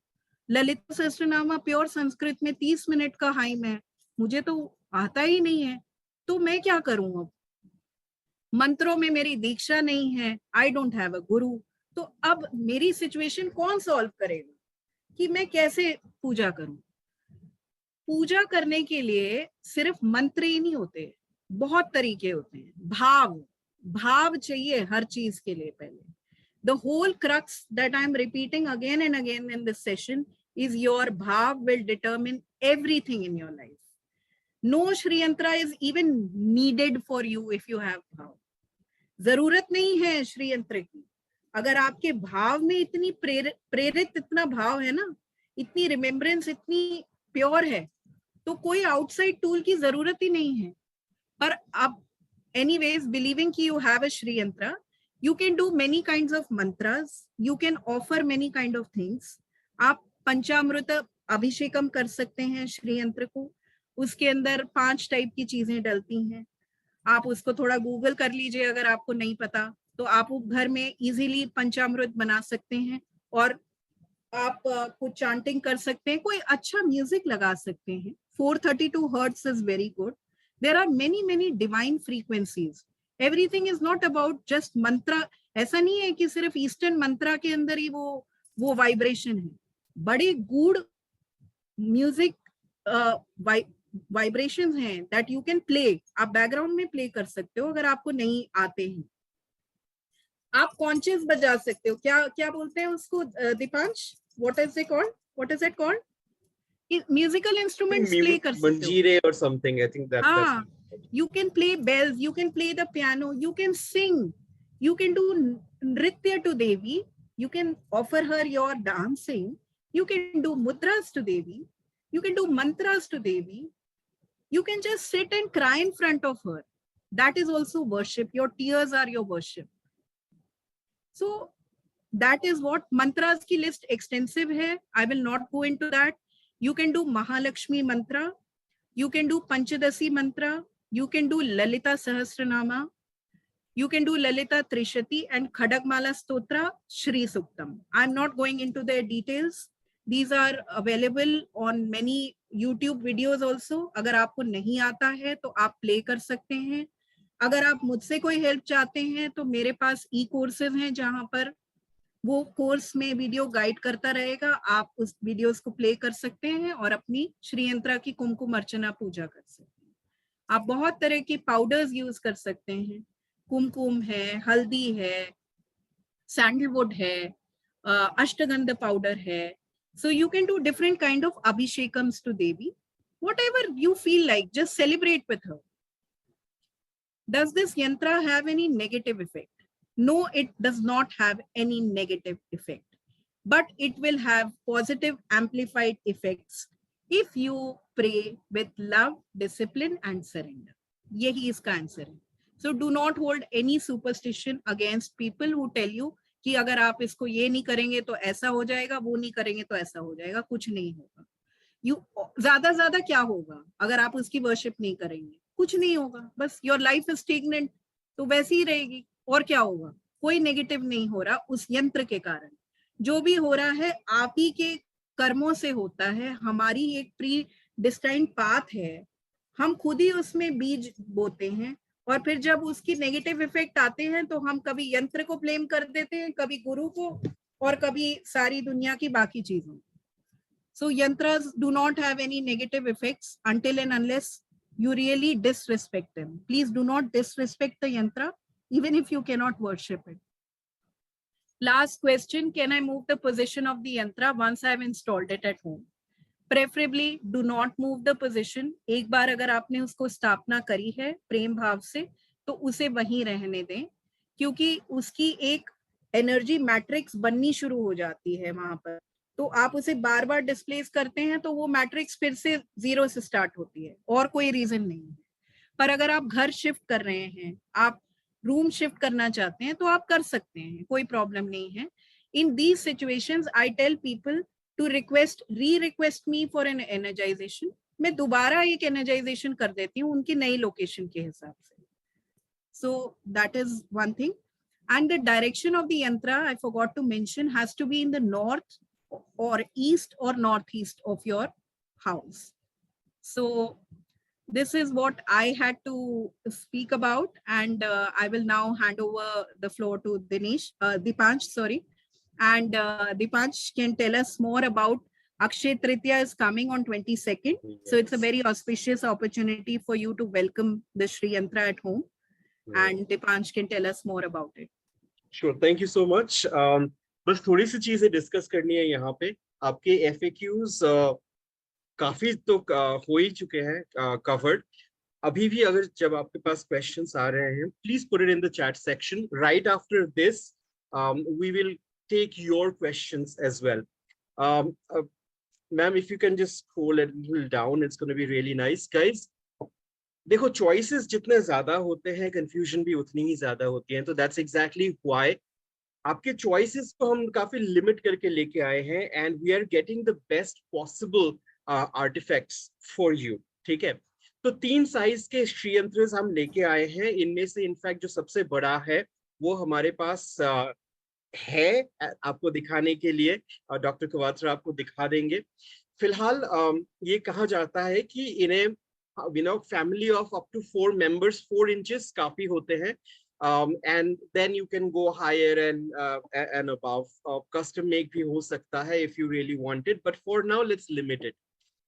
ललित सहस्त्रनामा प्योर संस्कृत में 30 मिनट का हाइम है, मुझे तो आता ही नहीं है. तो मैं क्या करूं अब? मंत्रों में मेरी दीक्षा नहीं है, आई डोंट हैव अ गुरु. तो अब मेरी सिचुएशन कौन सॉल्व करेगा कि मैं कैसे पूजा करूं? पूजा करने के लिए सिर्फ मंत्र ही नहीं होते, बहुत तरीके होते हैं. भाव चाहिए हर चीज के लिए. पहले the whole crux that I am repeating again and again in this session is your bhav will determine everything in your life. No Shreeyantra is even needed for you if you have bhav. जरूरत नहीं है श्रीयंत्र की. अगर आपके भाव में इतनी प्रेरित इतना भाव है ना, इतनी रिमेम्बरेंस इतनी प्योर है, तो कोई आउटसाइड टूल की जरूरत ही नहीं है. पर अब anyways, believing कि you have a Shreeyantra, you can do many kinds of mantras, you can offer many kind of things. आप पंचामृत अभिषेकम कर सकते हैं श्रीयंत्र को. उसके अंदर 5 टाइप की चीजें डलती हैं. आप उसको थोड़ा गूगल कर लीजिए अगर आपको नहीं पता, तो आप घर में इजीली पंचामृत बना सकते हैं और आप कुछ चांटिंग कर सकते हैं. कोई अच्छा म्यूजिक लगा सकते हैं. 432 hertz is very good. There are many divine frequencies. Everything is not about just mantra. ऐसा नहीं है कि सिर्फ ईस्टर्न मंत्रा के अंदर ही वो वाइब्रेशन है. बड़े गूढ़ म्यूजिक वाइब्रेशंस हैं that you can play. आप बैकग्राउंड में प्ले कर सकते हो अगर आपको नहीं आते हैं. आप कॉन्शियस बजा सकते हो. क्या बोलते हैं उसको Deepansh? What is it called? Musical instruments play कर सकते हो. मंजीरे or something, I think that. You can play bells, you can play the piano, you can sing. You can do nritya to Devi. You can offer her your dancing. You can do mudras to Devi. You can do mantras to Devi. You can just sit and cry in front of her. That is also worship. Your tears are your worship. So that is what mantras ki list extensive hai. I will not go into that. You can do Mahalakshmi mantra. You can do Panchadasi mantra. You can do Lalita Sahasranama. You can do Lalita Trishati and Khadagmala Stotra, Shri Suktam. I'm not going into their details. These are available on many YouTube videos also. अगर आपको नहीं आता है तो आप play कर सकते हैं. अगर आप मुझसे कोई help चाहते हैं तो मेरे पास e-courses हैं जहां पर वो कोर्स में वीडियो गाइड करता रहेगा. आप उस वीडियोस को प्ले कर सकते हैं और अपनी श्रीयंत्रा की कुमकुम अर्चना पूजा कर सकते हैं. आप बहुत तरह की पाउडर्स यूज कर सकते हैं. कुमकुम है, हल्दी है, सैंडलवुड है, अष्टगंध पाउडर है. So you can do different kind of abhishekams to Devi. Whatever you feel like, just celebrate with her. Does this yantra have any negative effect? No, it does not have any negative effect, but it will have positive amplified effects if you pray with love, discipline and surrender. Yahi iska answer hai. So do not hold any superstition against people who tell you कि अगर आप इसको ये नहीं करेंगे तो ऐसा हो जाएगा, वो नहीं करेंगे तो ऐसा हो जाएगा. कुछ नहीं होगा. ज्यादा क्या होगा अगर आप उसकी वर्शिप नहीं करेंगे? कुछ नहीं होगा. बस योर लाइफ इज स्टेगनेंट, तो वैसी ही रहेगी. और क्या होगा? कोई नेगेटिव नहीं हो रहा उस यंत्र के कारण. जो भी हो रहा है आप ही के कर्मों से होता है. हमारी एक प्री डिस्टाइंड पाथ है, हम खुद ही उसमें बीज बोते हैं और फिर जब उसकी नेगेटिव इफेक्ट आते हैं तो हम कभी यंत्र को ब्लेम कर देते हैं, कभी गुरु को और कभी सारी दुनिया की बाकी चीजों. So yantras do not have any negative effects until and unless you really disrespect them. Please do not disrespect the yantra, even if you cannot worship it. Last question, can I move the position of the yantra once I have installed it at home? Preferably do not move the position. एक बार अगर आपने उसको स्थापना करी है प्रेम भाव से तो उसे वहीं रहने दें, क्योंकि उसकी एक एनर्जी मैट्रिक्स बननी शुरू हो जाती है वहां पर. तो आप उसे बार बार डिस्प्लेस करते हैं तो वो मैट्रिक्स फिर से जीरो से स्टार्ट होती है और कोई रीजन नहीं है. पर अगर आप घर शिफ्ट कर रहे हैं, आप रूम शिफ्ट करना चाहते हैं तो आप कर सकते हैं, कोई प्रॉब्लम नहीं है. In these situations I tell people to request me for an energization. मैं दोबारा एक एनर्जाइजेशन कर देती हूँ उनकी नई लोकेशन के हिसाब से. So that is one thing. And the direction of the yantra I forgot to mention has to be in the north or east or northeast of your house. So this is what I had to speak about, and I will now hand over the floor to Dipansh, sorry. And Dipansh can tell us more about Akshay Tritiya is coming on 22nd. Yes. So it's a very auspicious opportunity for you to welcome the Shreeyantra at home. Yes. And Dipansh can tell us more about it. Sure, thank you so much. बस थोड़ी सी चीजें discuss करनी है यहाँ पे. आपके FAQs काफी तो हो ही चुके हैं कवर्ड. अभी भी अगर जब आपके पास क्वेश्चंस आ रहे हैं, please put it in the chat section. Right after this we will take your questions as well. Ma'am, if you can just scroll it little down, it's gonna be really nice. Guys, देखो, choices जितने ज्यादा होते हैं confusion भी उतनी ही ज्यादा होती है. तो दैट्स एग्जैक्टली व्हाई आपके चॉइसेस को हम काफी लिमिट करके लेके आए हैं, and we are getting the best possible artifacts for you. ठीक है, तो 3 साइज के श्रीयंत्रस हम लेके आए हैं. इनमें से इनफैक्ट जो सबसे बड़ा है वो हमारे पास है आपको दिखाने के लिए. डॉक्टर कवात्रा आपको दिखा देंगे. फिलहाल ये कहा जाता है कि इन्हें family of up to 4 members 4 inches काफी होते हैं. And then you can go higher and above. Custom make भी हो सकता है if you really want it, but for now let's limit it.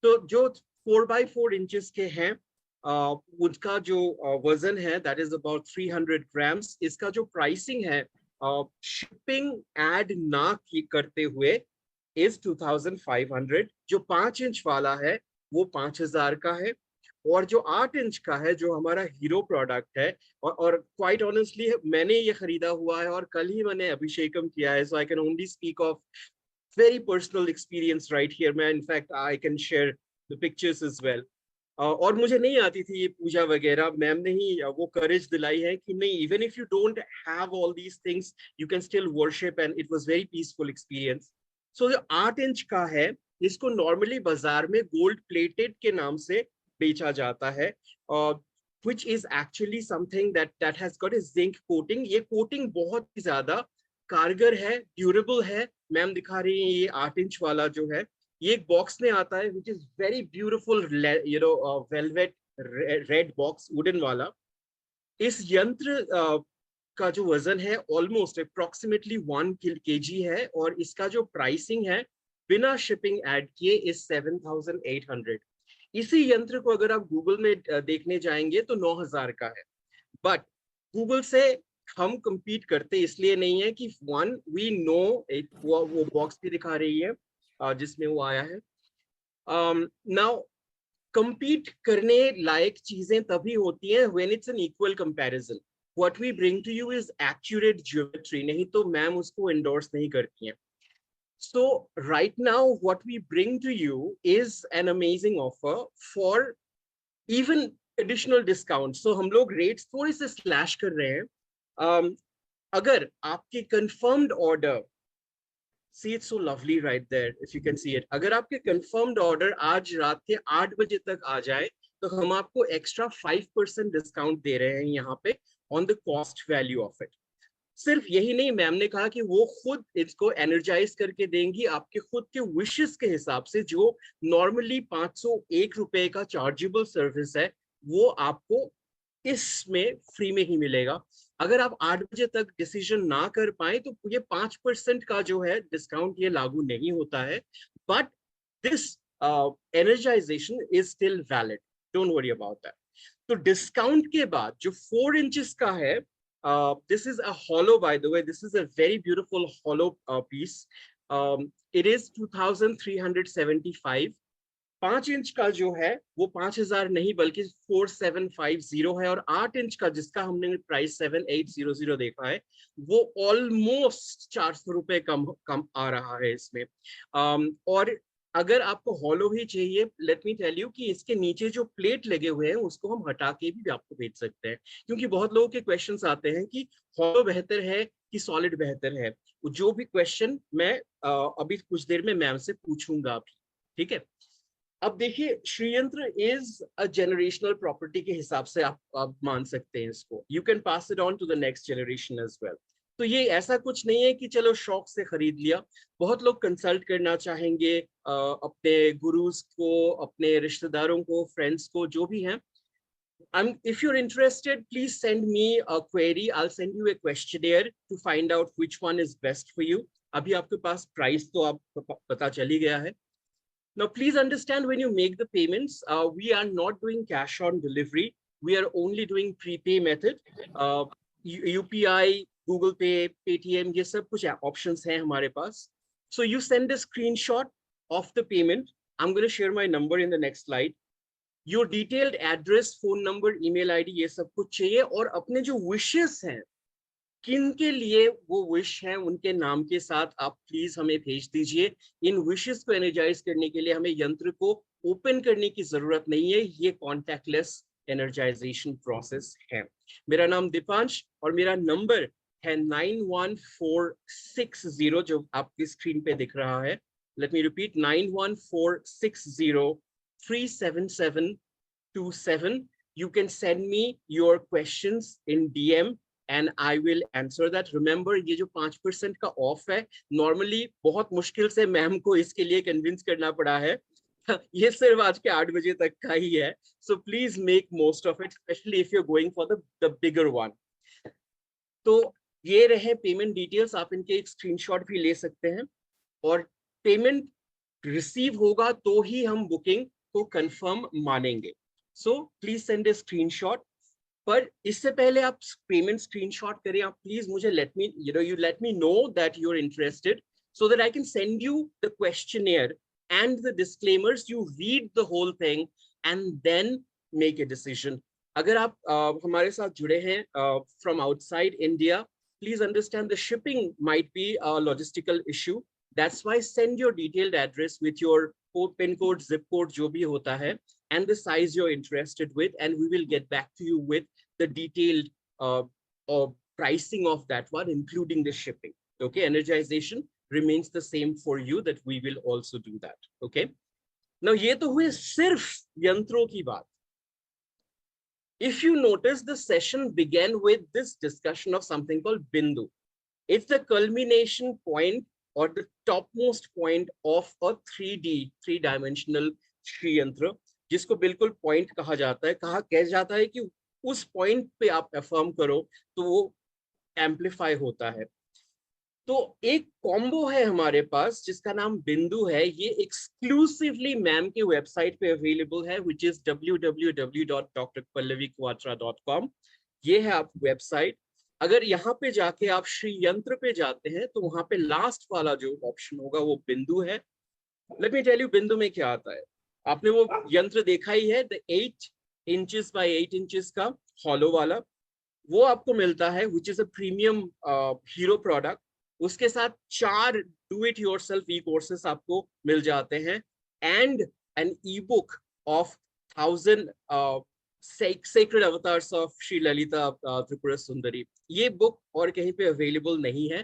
तो जो 4x4 inches के हैं, उनका जो वजन है that is about 300 grams. इसका जो प्राइसिंग है शिपिंग ऐड ना करते हुए is 2500. जो 5 इंच वाला है वो 5000 का है, और जो 8 इंच का है, जो हमारा हीरो प्रोडक्ट है, और क्वाइट ऑनेस्टली मैंने ये खरीदा हुआ है और कल ही मैंने अभिषेकम किया है, so I can only speak of very personal experience right here. मैं in fact I can share the pictures as well. और मुझे नहीं आती थी ये पूजा वगैरह, मैम ने ही वो करेज दिलाई है कि नहीं, even if you don't have all these things you can still worship, and it was very peaceful experience. So जो 8 इंच का है, इसको नॉर्मली बाजार में गोल्ड प्लेटेड के नाम से बेचा जाता है, which is actually something that has got a zinc coating. ये कोटिंग बहुत ही ज्यादा कारगर है, ड्यूरेबल है. मैम दिखा रही है ये 8 इंच वाला जो है, ये एक बॉक्स में आता है which is very beautiful, velvet red box, wooden वाला. इस यंत्र का जो वजन है ऑलमोस्ट अप्रोक्सीमेटली 1 kg है, और इसका जो प्राइसिंग है बिना शिपिंग ऐड किए इज 7,800. इसी यंत्र को अगर आप गूगल में देखने जाएंगे तो 9,000 का है. बट गूगल से हम compete करते इसलिए नहीं है कि वन वी नो, वो बॉक्स भी दिखा रही है जिसमें वो आया है. नाउ compete करने लायक चीजें तभी होती हैं when it's an equal comparison. What we bring to you is accurate geometry, नहीं तो मैम उसको endorse नहीं करती हैं. So right now what we bring to you is an amazing offer for even additional discounts. So हम लोग rates थोड़े से slash कर रहे हैं. अगर आपके confirmed order, see it's so lovely right there if you can see it, अगर आपके confirmed order आज रात के 8 बजे तक आ जाए तो हम आपको extra 5% डिस्काउंट दे रहे हैं यहाँ पे on the cost value of it. सिर्फ यही नहीं, मैम ने कहा कि वो खुद इसको एनर्जाइज करके देंगी आपके खुद के विशेस के हिसाब से. जो नॉर्मली 501 रुपए का चार्जेबल सर्विस है, वो आपको इसमें फ्री में ही मिलेगा. अगर आप 8 बजे तक डिसीजन ना कर पाए तो ये 5% का जो है डिस्काउंट ये लागू नहीं होता है. But this energization is still valid, don't worry about that. तो डिस्काउंट के बाद जो 4 इंचेस का है, this is a hollow, by the way, this is a very beautiful hollow piece. It is 2,375. 5 inch का जो है वो 5,000 नहीं बल्कि 4,750 है, और 8 इंच का जिसका हमने प्राइस 7,800 देखा है वो ऑलमोस्ट 400 रुपए कम आ रहा है इसमें. और अगर आपको हॉलो ही चाहिए, लेट मी टेल यू कि इसके नीचे जो प्लेट लगे हुए हैं उसको हम हटा के भी आपको भेज सकते हैं, क्योंकि बहुत लोगों के क्वेश्चंस आते हैं कि हॉलो बेहतर है कि सॉलिड बेहतर है. जो भी क्वेश्चन मैं अभी कुछ देर में मैम से पूछूंगा अभी, ठीक है. अब देखिए, Shriyantra is a generational property के हिसाब से आप मान सकते हैं इसको. You can pass it on to the next generation as well. तो ये ऐसा कुछ नहीं है कि चलो शौक से खरीद लिया. बहुत लोग कंसल्ट करना चाहेंगे अपने गुरुज को, अपने रिश्तेदारों को, फ्रेंड्स को, जो भी हैं. If you're interested, please send me a query. I'll send you a questionnaire to find out which one is best for you. अभी आपके पास प्राइस तो आप पता चल ही गया है. Now, please understand, when you make the payments, we are not doing cash on delivery. We are only doing prepay method. UPI, Google Pay, Paytm, ये सब कुछ options हैं हमारे पास. So you send a screenshot of the payment. I'm going to share my number in the next slide. Your detailed address, phone number, email ID, ये सब कुछ चाहिए. और अपने जो wishes हैं, किन के लिए वो विश हैं, उनके नाम के साथ आप प्लीज हमें भेज दीजिए. इन विशेस को एनर्जाइज करने के लिए हमें यंत्र को ओपन करने की जरूरत नहीं है. ये कॉन्टैक्टलेस एनर्जाइजेशन प्रोसेस है. मेरा नाम दीपांश और मेरा नंबर है 91460, जो आपकी स्क्रीन पे दिख रहा है. Let me repeat, 91460377727. You can send me your questions in DM and I will answer that. Remember, ये जो 5% का ऑफ है, नॉर्मली बहुत मुश्किल से मैम को इसके लिए कन्विंस करना पड़ा है. ये सिर्फ आज के 8 बजे तक का ही है. So please make most of it, especially if you're going for the bigger one. तो ये रहे पेमेंट डिटेल्स. आप इनके एक स्क्रीनशॉट भी ले सकते हैं, और पेमेंट रिसीव होगा तो ही हम बुकिंग को कंफर्म मानेंगे. So please send A screenshot. पर इससे पहले आप पेमेंट स्क्रीनशॉट करें, आप प्लीज मुझे let me know that you are interested, so that I can send you the questionnaire and the disclaimers. You read the whole thing and then make a decision. अगर आप हमारे साथ जुड़े हैं from outside India, please understand the shipping might be a logistical issue. That's why send your detailed address with your pin code, zip code, जो भी होता है, and the size you're interested with, and we will get back to you with the detailed pricing of that one, including the shipping. Okay, energization remains the same for you, that we will also do that. Okay, now ये तो हुए सिर्फ यंत्रों की बात. If you notice, the session began with this discussion of something called Bindu. It's the culmination point or the topmost point of a 3D, three-dimensional Shreeyantra, जिसको बिल्कुल point कहा जाता है. कहा जाता है कि उस point पे आप affirm करो तो वो amplify होता है. तो एक कॉम्बो है हमारे पास जिसका नाम बिंदु है. ये एक्सक्लूसिवली मैम के वेबसाइट पे अवेलेबल है, which is www.drpallaviquatra.com. ये है आप वेबसाइट. अगर यहाँ पे जाके आप श्रीयंत्र पे जाते हैं तो वहां पे लास्ट वाला जो ऑप्शन होगा वो बिंदु है. लेट मी टेल यू बिंदु में क्या आता है. आपने वो यंत्र देखा ही है, द 8 इंचेस बाय 8 इंचेस का हॉलो वाला, वो आपको मिलता है, which is a premium hero product. उसके साथ 4 do it yourself e courses आपको मिल जाते हैं, and an e book of 1000 sacred avatars of Sri Lalita Tripura Sundari. ये बुक और कहीं पे अवेलेबल नहीं है.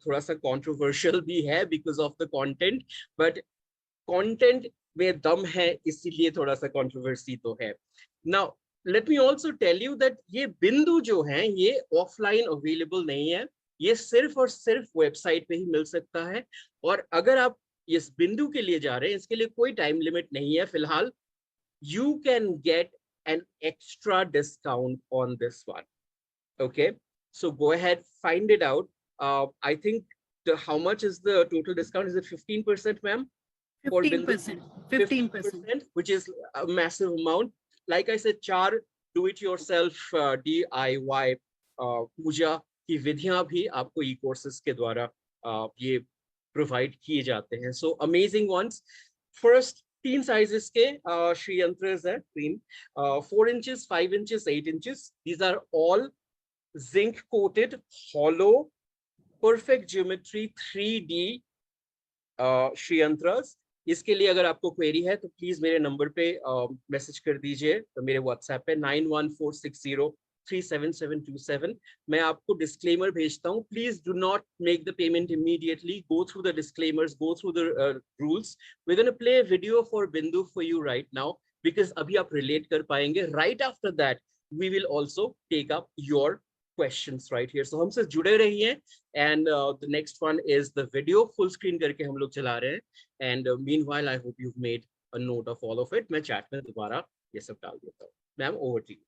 थोड़ा सा कंट्रोवर्शियल भी है because of the content, but content में दम है, इसीलिए थोड़ा सा कंट्रोवर्सी तो है. Now let me also tell you that ये बिंदु जो है ये ऑफलाइन अवेलेबल नहीं है. ये सिर्फ और सिर्फ वेबसाइट पे ही मिल सकता है. और अगर आप इस बिंदु के लिए जा रहे हैं, इसके लिए कोई टाइम लिमिट नहीं है फिलहाल. You can get an extra discount on this one. Okay, so go ahead, find it out. I think how much is the total discount? Is it 15%, ma'am? 15%. 15%, which is a massive amount. Like I said, 4 do-it-yourself DIY पूजा की विधियां भी आपको ई courses के द्वारा ये provide किए जाते हैं. So amazing ones. First 3 sizes के श्रीयंत्रस है. 4 inches, 5 inches, 8 inches. These are all zinc coated, hollow, perfect geometry 3D श्रीयंत्रस. इसके लिए अगर आपको क्वेरी है तो प्लीज मेरे नंबर पे मैसेज कर दीजिए. तो मेरे व्हाट्सएप पे 9146037727. मैं आपको डिस्क्लेमर भेजता हूँ. Please do not make the payment immediately. Go through the disclaimers, go through the rules. We gonna play a video for Bindu for you right now, because अभी आप रिलेट कर पाएंगे. Right after that we will also take up your questions right here. So हमसे जुड़े रहिए. And the next one is the video full screen करके हम लोग चला रहे हैं. And meanwhile I hope you've made a note of all of it. मैं chat में दोबारा ये सब डाल देता हूँ. Ma'am over to you.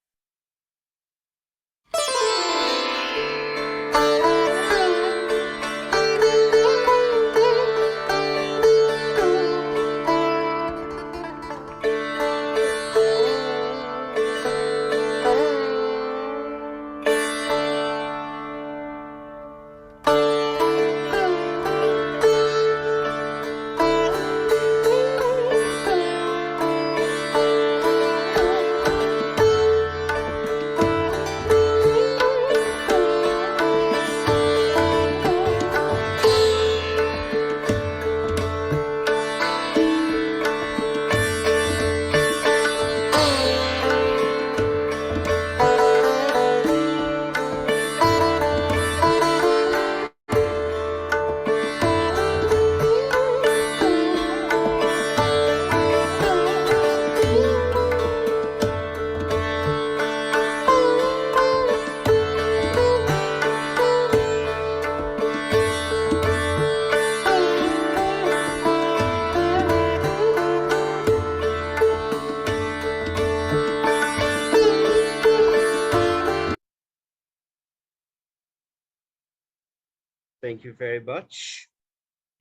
Thank you very much.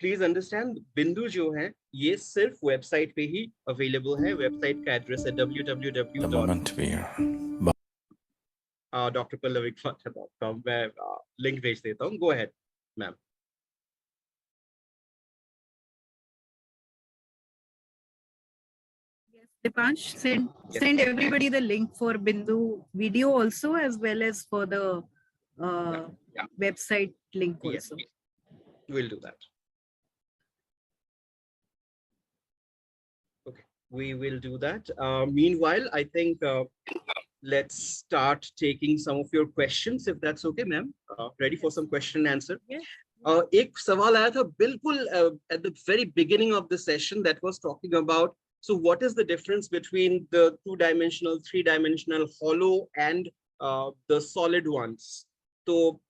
Please understand, बिंदु जो है ये सिर्फ वेबसाइट पे ही अवेलेबल है. वेबसाइट का एड्रेस है www.drpallaviquatra.com. मैं लिंक भेज देता हूँ. Go ahead, ma'am. Yes, Dipansh, send everybody the link for Bindu video also, as well as for the Yeah, yeah, website link yes, also. we'll do that. Okay, we will do that. Meanwhile, I think let's start taking some of your questions, if that's okay, ma'am. Ready for some question and answer? Yes. एक सवाल आया था बिल्कुल at the very beginning of the session that was talking about, so what is the difference between the two-dimensional, three-dimensional, hollow and the solid ones? तो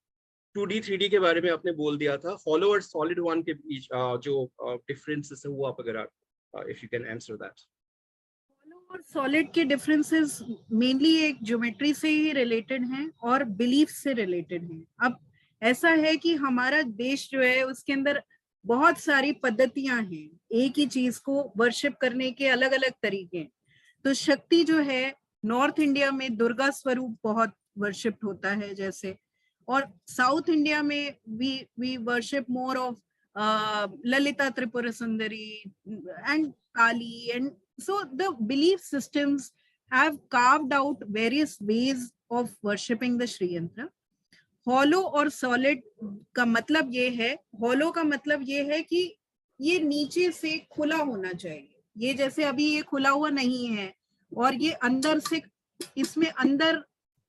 2D 3D के बारे में आपने बोल दिया था, hollow और solid one के बीच जो differences है वो आप अगर if you can answer that. और सॉलिड के डिफरेंसेस मेनली एक ज्योमेट्री से ही रिलेटेड हैं और बिलीफ से रिलेटेड हैं। अब ऐसा है कि हमारा देश जो है उसके अंदर बहुत सारी पद्धतियां हैं, एक ही चीज को वर्शिप करने के अलग अलग तरीके हैं। तो शक्ति जो है नॉर्थ इंडिया में दुर्गा स्वरूप बहुत वर्शिप होता है जैसे, और साउथ इंडिया में we worship more of Lalita Tripura Sundari and Kali, and so the belief systems have carved out various ways of worshipping the Shreeyantra. Hollow और solid का मतलब ये है, hollow का मतलब ये है कि ये नीचे से खुला होना चाहिए। ये जैसे अभी ये खुला हुआ नहीं है और ये अंदर से, इसमें अंदर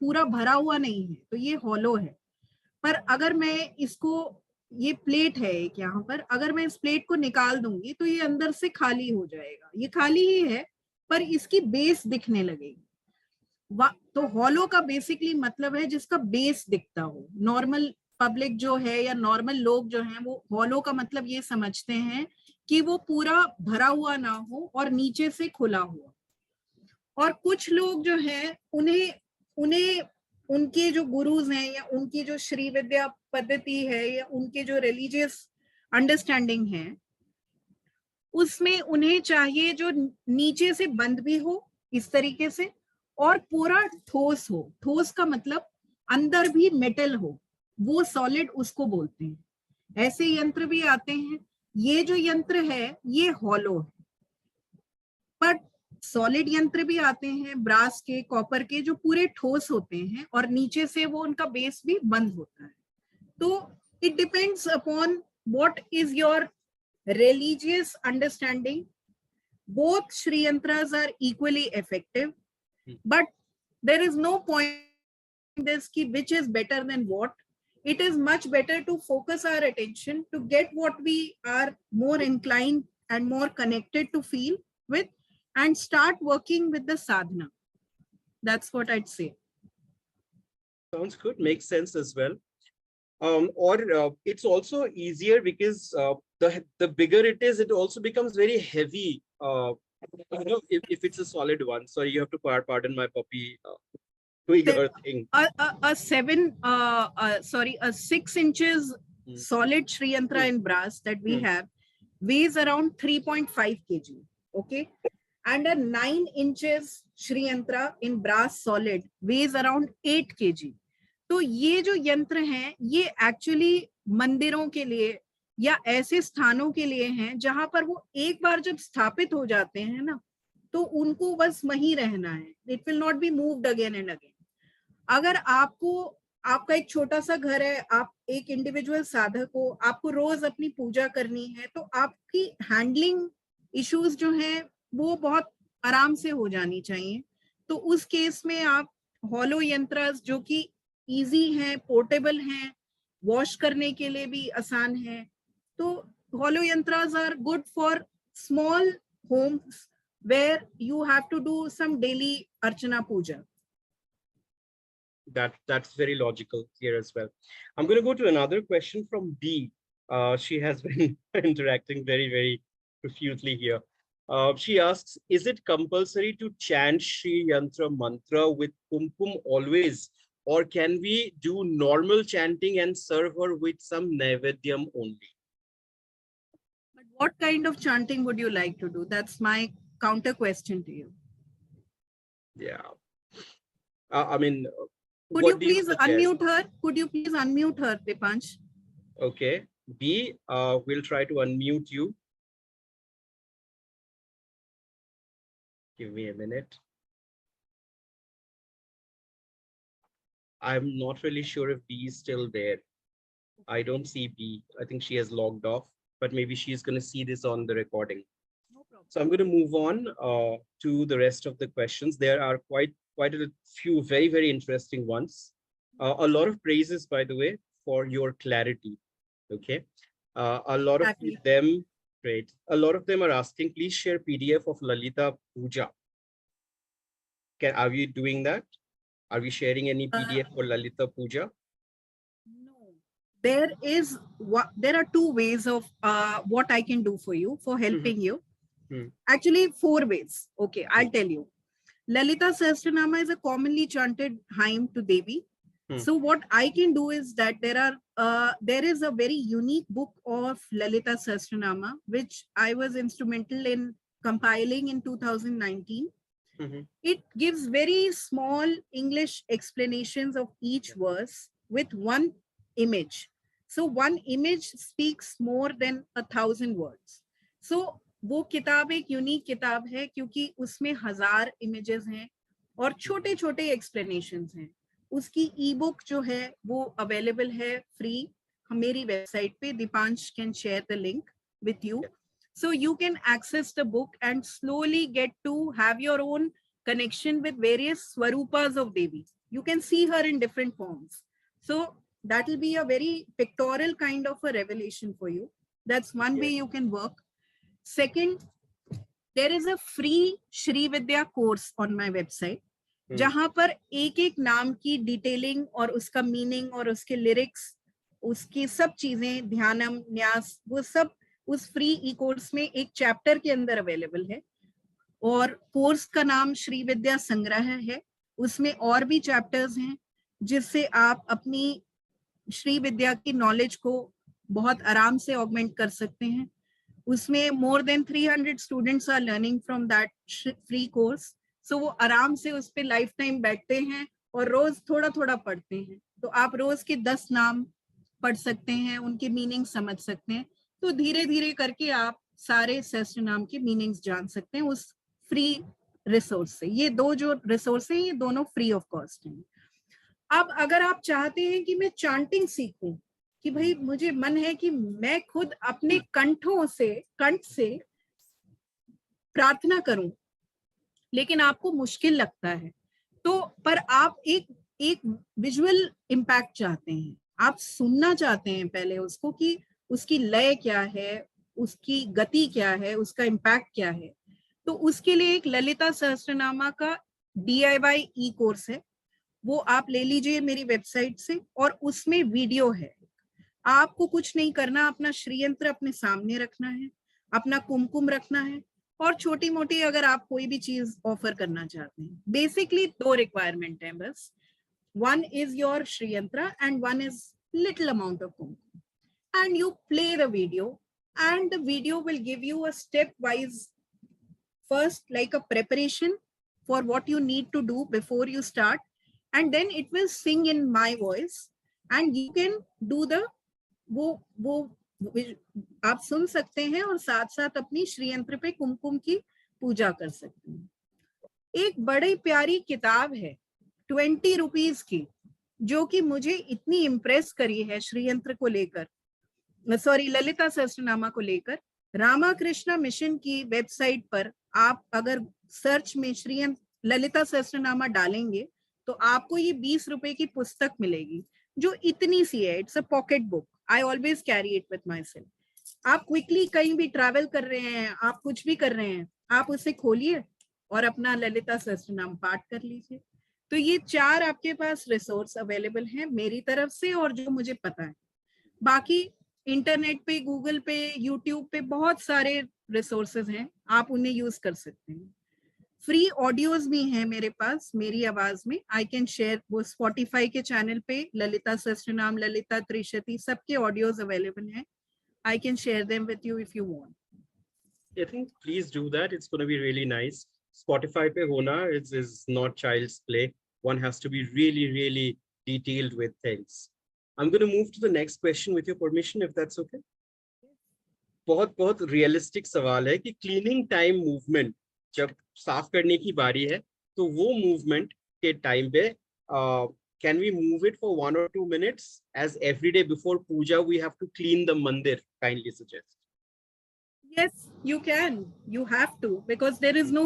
पूरा भरा हुआ नहीं है, तो ये hollow है। पर अगर मैं इसको, ये प्लेट है एक यहाँ पर, अगर मैं इस प्लेट को निकाल दूंगी तो ये अंदर से खाली हो जाएगा। ये खाली ही है पर इसकी बेस दिखने लगेगी। तो हॉलो का बेसिकली मतलब है जिसका बेस दिखता हो। नॉर्मल पब्लिक जो है या नॉर्मल लोग जो हैं वो हॉलो का मतलब ये समझते हैं कि वो पूरा भरा हुआ ना हो और नीचे से खुला हुआ। और कुछ लोग जो हैं उन्हें उन्हें उनके जो गुरुज हैं या उनकी जो श्री विद्या पद्धति है या उनके जो रिलीजियस अंडरस्टैंडिंग है उसमें उन्हें चाहिए जो नीचे से बंद भी हो इस तरीके से और पूरा ठोस हो। ठोस का मतलब अंदर भी मेटल हो, वो सॉलिड उसको बोलते हैं। ऐसे यंत्र भी आते हैं। ये जो यंत्र है ये हॉलो है, पर सॉलिड यंत्र भी आते हैं ब्रास के, कॉपर के, जो पूरे ठोस होते हैं और नीचे से वो उनका बेस भी बंद होता है। तो it depends upon what is your religious understanding. Both Shreeyantras are equally effective, but there is no point in this ki which is better than what. It is much better to focus our attention to get what we are more inclined and more connected to feel with and start working with the sadhana. That's what I'd say. Sounds good, makes sense as well. Or it's also easier because the bigger it is, it also becomes very heavy. If it's a solid one. Sorry, you have to pardon my puppy doing her thing. A 6 inches solid Shreeyantra in brass that we have weighs around 3.5 kg. Okay, and a 9 inches Shreeyantra in brass solid weighs around 8 kg. तो ये जो यंत्र हैं ये actually मंदिरों के लिए या ऐसे स्थानों के लिए हैं जहां पर वो एक बार जब स्थापित हो जाते हैं ना तो उनको बस वहीं रहना है। It will not be moved again and again. अगर आपका एक छोटा सा घर है, आप एक इंडिविजुअल साधक हो, आपको रोज अपनी पूजा करनी है, तो आपकी हैंडलिंग इश्यूज जो हैं वो बहुत आराम से हो जानी चाहिए। तो उस केस में आप हॉलो यंत्र जो कि इजी हैं, पोर्टेबल हैं, वॉश करने के लिए भी आसान है, तो hollow yantras are good for small homes where you have to do some daily archana puja. That's very logical here as well. I'm going to go to another question from B. She has been interacting very profusely here. She asks, is it compulsory to chant Shreeyantra mantra with kumpum always, or can we do normal chanting and serve her with some naivedyam only? But what kind of chanting would you like to do? That's my counter question to you. Yeah. I mean, could you please unmute her? Could you please unmute her, Dipansh? Okay. B, we'll try to unmute you. Give me a minute. I'm not really sure if B is still there. I don't see B. I think she has logged off, but maybe she's going to see this on the recording. No problem. So I'm going to move on to the rest of the questions. There are quite a few very interesting ones. A lot of praises, by the way, for your clarity. Okay. A lot of Exactly. them, great. A lot of them are asking, please share PDF of Lalita Puja. Are we doing that? Are we sharing any PDF for Lalita Puja? No. There are two ways of what I can do for you, for helping you. Actually, 4 ways. Okay, I'll tell you. Lalita Sahasranama is a commonly chanted hymn to Devi. So what I can do is that there is a very unique book of Lalita Sahasranama, which I was instrumental in compiling in 2019. It gives very small English explanations of each verse with one image. So one image speaks more than 1,000 words. So वो किताब एक unique किताब है क्योंकि उसमें 1000 images हैं और छोटे छोटे एक्सप्लेनेशंस हैं. उसकी ई बुक जो है वो अवेलेबल है फ्री मेरी वेबसाइट पे. Deepansh can share the link with you. So you can access the book and slowly get to have your own connection with various swarupas of Devi. You can see her in different forms. So that will be a very pictorial kind of a revelation for you. That's one way you can work. Second, there is a free Shri Vidya course on my website, जहां पर एक एक नाम की detailing और उसका meaning और उसके लिरिक्स, उसकी सब चीजें, ध्यानम, न्यास, वो सब उस फ्री ई कोर्स में एक चैप्टर के अंदर अवेलेबल है. और कोर्स का नाम श्री विद्या संग्रह है. उसमें और भी चैप्टर्स हैं जिससे आप अपनी श्री विद्या की नॉलेज को बहुत आराम से ऑगमेंट कर सकते हैं. उसमें more than 300 students are learning from that free course. So वो आराम से उस पे लाइफ टाइम बैठते हैं और रोज थोड़ा थोड़ा पढ़ते हैं. तो आप रोज के 10 नाम पढ़ सकते हैं, उनके मीनिंग समझ सकते हैं. तो धीरे धीरे करके आप सारे सहस्त्र नाम के मीनिंग्स जान सकते हैं उस फ्री रिसोर्स से. ये दो जो रिसोर्स हैं ये दोनों फ्री ऑफ कॉस्ट हैं. अब अगर आप चाहते हैं कि मैं चांटिंग सीखूं, कि भाई मुझे मन है कि मैं खुद अपने कंठ से प्रार्थना करूं, लेकिन आपको मुश्किल लगता है, तो पर आप एक विजुअल इम्पैक्ट चाहते हैं, आप सुनना चाहते हैं पहले उसको कि उसकी लय क्या है, उसकी गति क्या है, उसका इम्पैक्ट क्या है. तो उसके लिए एक ललिता सहस्त्रनामा का DIY ई कोर्स है, वो आप ले लीजिए मेरी वेबसाइट से. और उसमें वीडियो है. आपको कुछ नहीं करना, अपना श्रीयंत्र अपने सामने रखना है, अपना कुमकुम रखना है और छोटी मोटी अगर आप कोई भी चीज ऑफर करना चाहते हैं. बेसिकली 2 रिक्वायरमेंट है बस. One is your Shreeyantra and one is little amount of kumkum. And you play the video and the video will give you a step-wise, first like a preparation for what you need to do before you start, and then it will sing in my voice and you can do the वो आप सुन सकते हैं और साथ साथ अपनी श्रीयंत्र पे कुमकुम की पूजा कर सकते हैं. एक बड़ी प्यारी किताब है 20 रुपीज की, जो कि मुझे इतनी इम्प्रेस करी है श्रीयंत्र को लेकर, सॉरी ललिता सहस्त्रनामा को लेकर. रामाकृष्ण मिशन की वेबसाइट पर आप अगर सर्च में श्रीयंत्र ललिता सहस्त्रनामा डालेंगे तो आपको ये 20 रुपए की पुस्तक मिलेगी जो इतनी सी है. It's a pocket book. I always carry it with my self. आप क्विकली कहीं भी ट्रैवल कर रहे हैं, आप कुछ भी कर रहे हैं, आप उसे खोलिए और अपना ललिता सहस्त्रनाम पाठ कर लीजिए. तो ये 4 आपके पास रिसोर्स अवेलेबल हैं मेरी तरफ से और जो मुझे पता है. बाकी इंटरनेट पे, गूगल पे, यूट्यूब पे बहुत सारे रिसोर्सेज हैं, आप उन्हें यूज कर सकते हैं. फ्री ऑडियोज भी हैं मेरे पास मेरी आवाज में. I can share. वो स्पॉटिफाई के चैनल पे ललिता सहस्त्रनाम, ललिता त्रिशती, सबके ऑडियोज अवेलेबल हैं. I can share them with you if you want. I think please do that. It's going to be really nice. Spotify pe hona is not child's play. One has to be really detailed with things. I'm going to move to the next question with your permission, if that's okay. बहुत realistic सवाल है कि cleaning time movement जब साफ करने की बारी है तो वो मूवमेंट के टाइम पे can we move it for 1 or 2 minutes, as every day before puja we have to clean the mandir? Kindly suggest. Yes, you can. You have to, because there is no,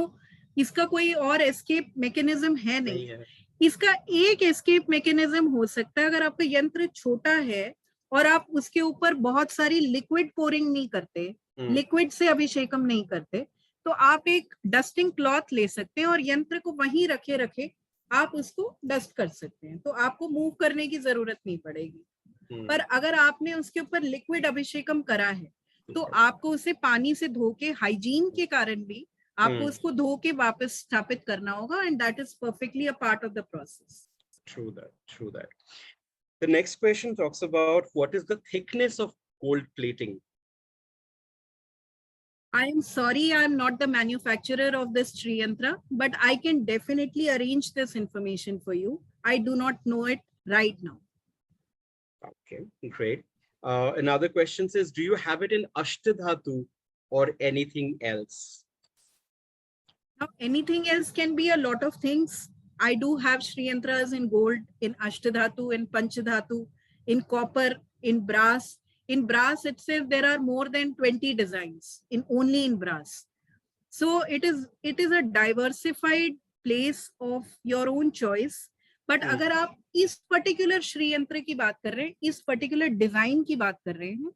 इसका कोई और escape mechanism है नहीं. इसका एक escape mechanism हो सकता है अगर आपका यंत्र छोटा है और आप उसके ऊपर बहुत सारी liquid pouring नहीं करते, liquid से अभिषेकम नहीं करते, तो आप एक डस्टिंग क्लॉथ ले सकते हैं और यंत्र को वहीं रखे रखे आप उसको डस्ट कर सकते हैं, तो आपको मूव करने की जरूरत नहीं पड़ेगी. पर अगर आपने उसके ऊपर लिक्विड अभिषेकम करा है तो आपको उसे पानी से धो के, हाइजीन के कारण भी आपको उसको धो के वापस स्थापित करना होगा, and that is perfectly a part of the process. True that, true that. The next question talks about what is the thickness of gold plating. I am sorry, I am not the manufacturer of this Shreeyantra, but I can definitely arrange this information for you. I do not know it right now. Okay, great. Another question says, do you have it in Ashtadhatu or anything else? Now, anything else can be a lot of things. I do have Shreeyantras in gold, in Ashtadhatu, in Panchadhatu, in copper, in brass. In brass itself, there are more than 20 designs only in brass. So it is a diversified place of your own choice. But अगर आप इस particular श्रीयंत्र की बात कर रहे हैं, इस particular design की बात कर रहे हैं,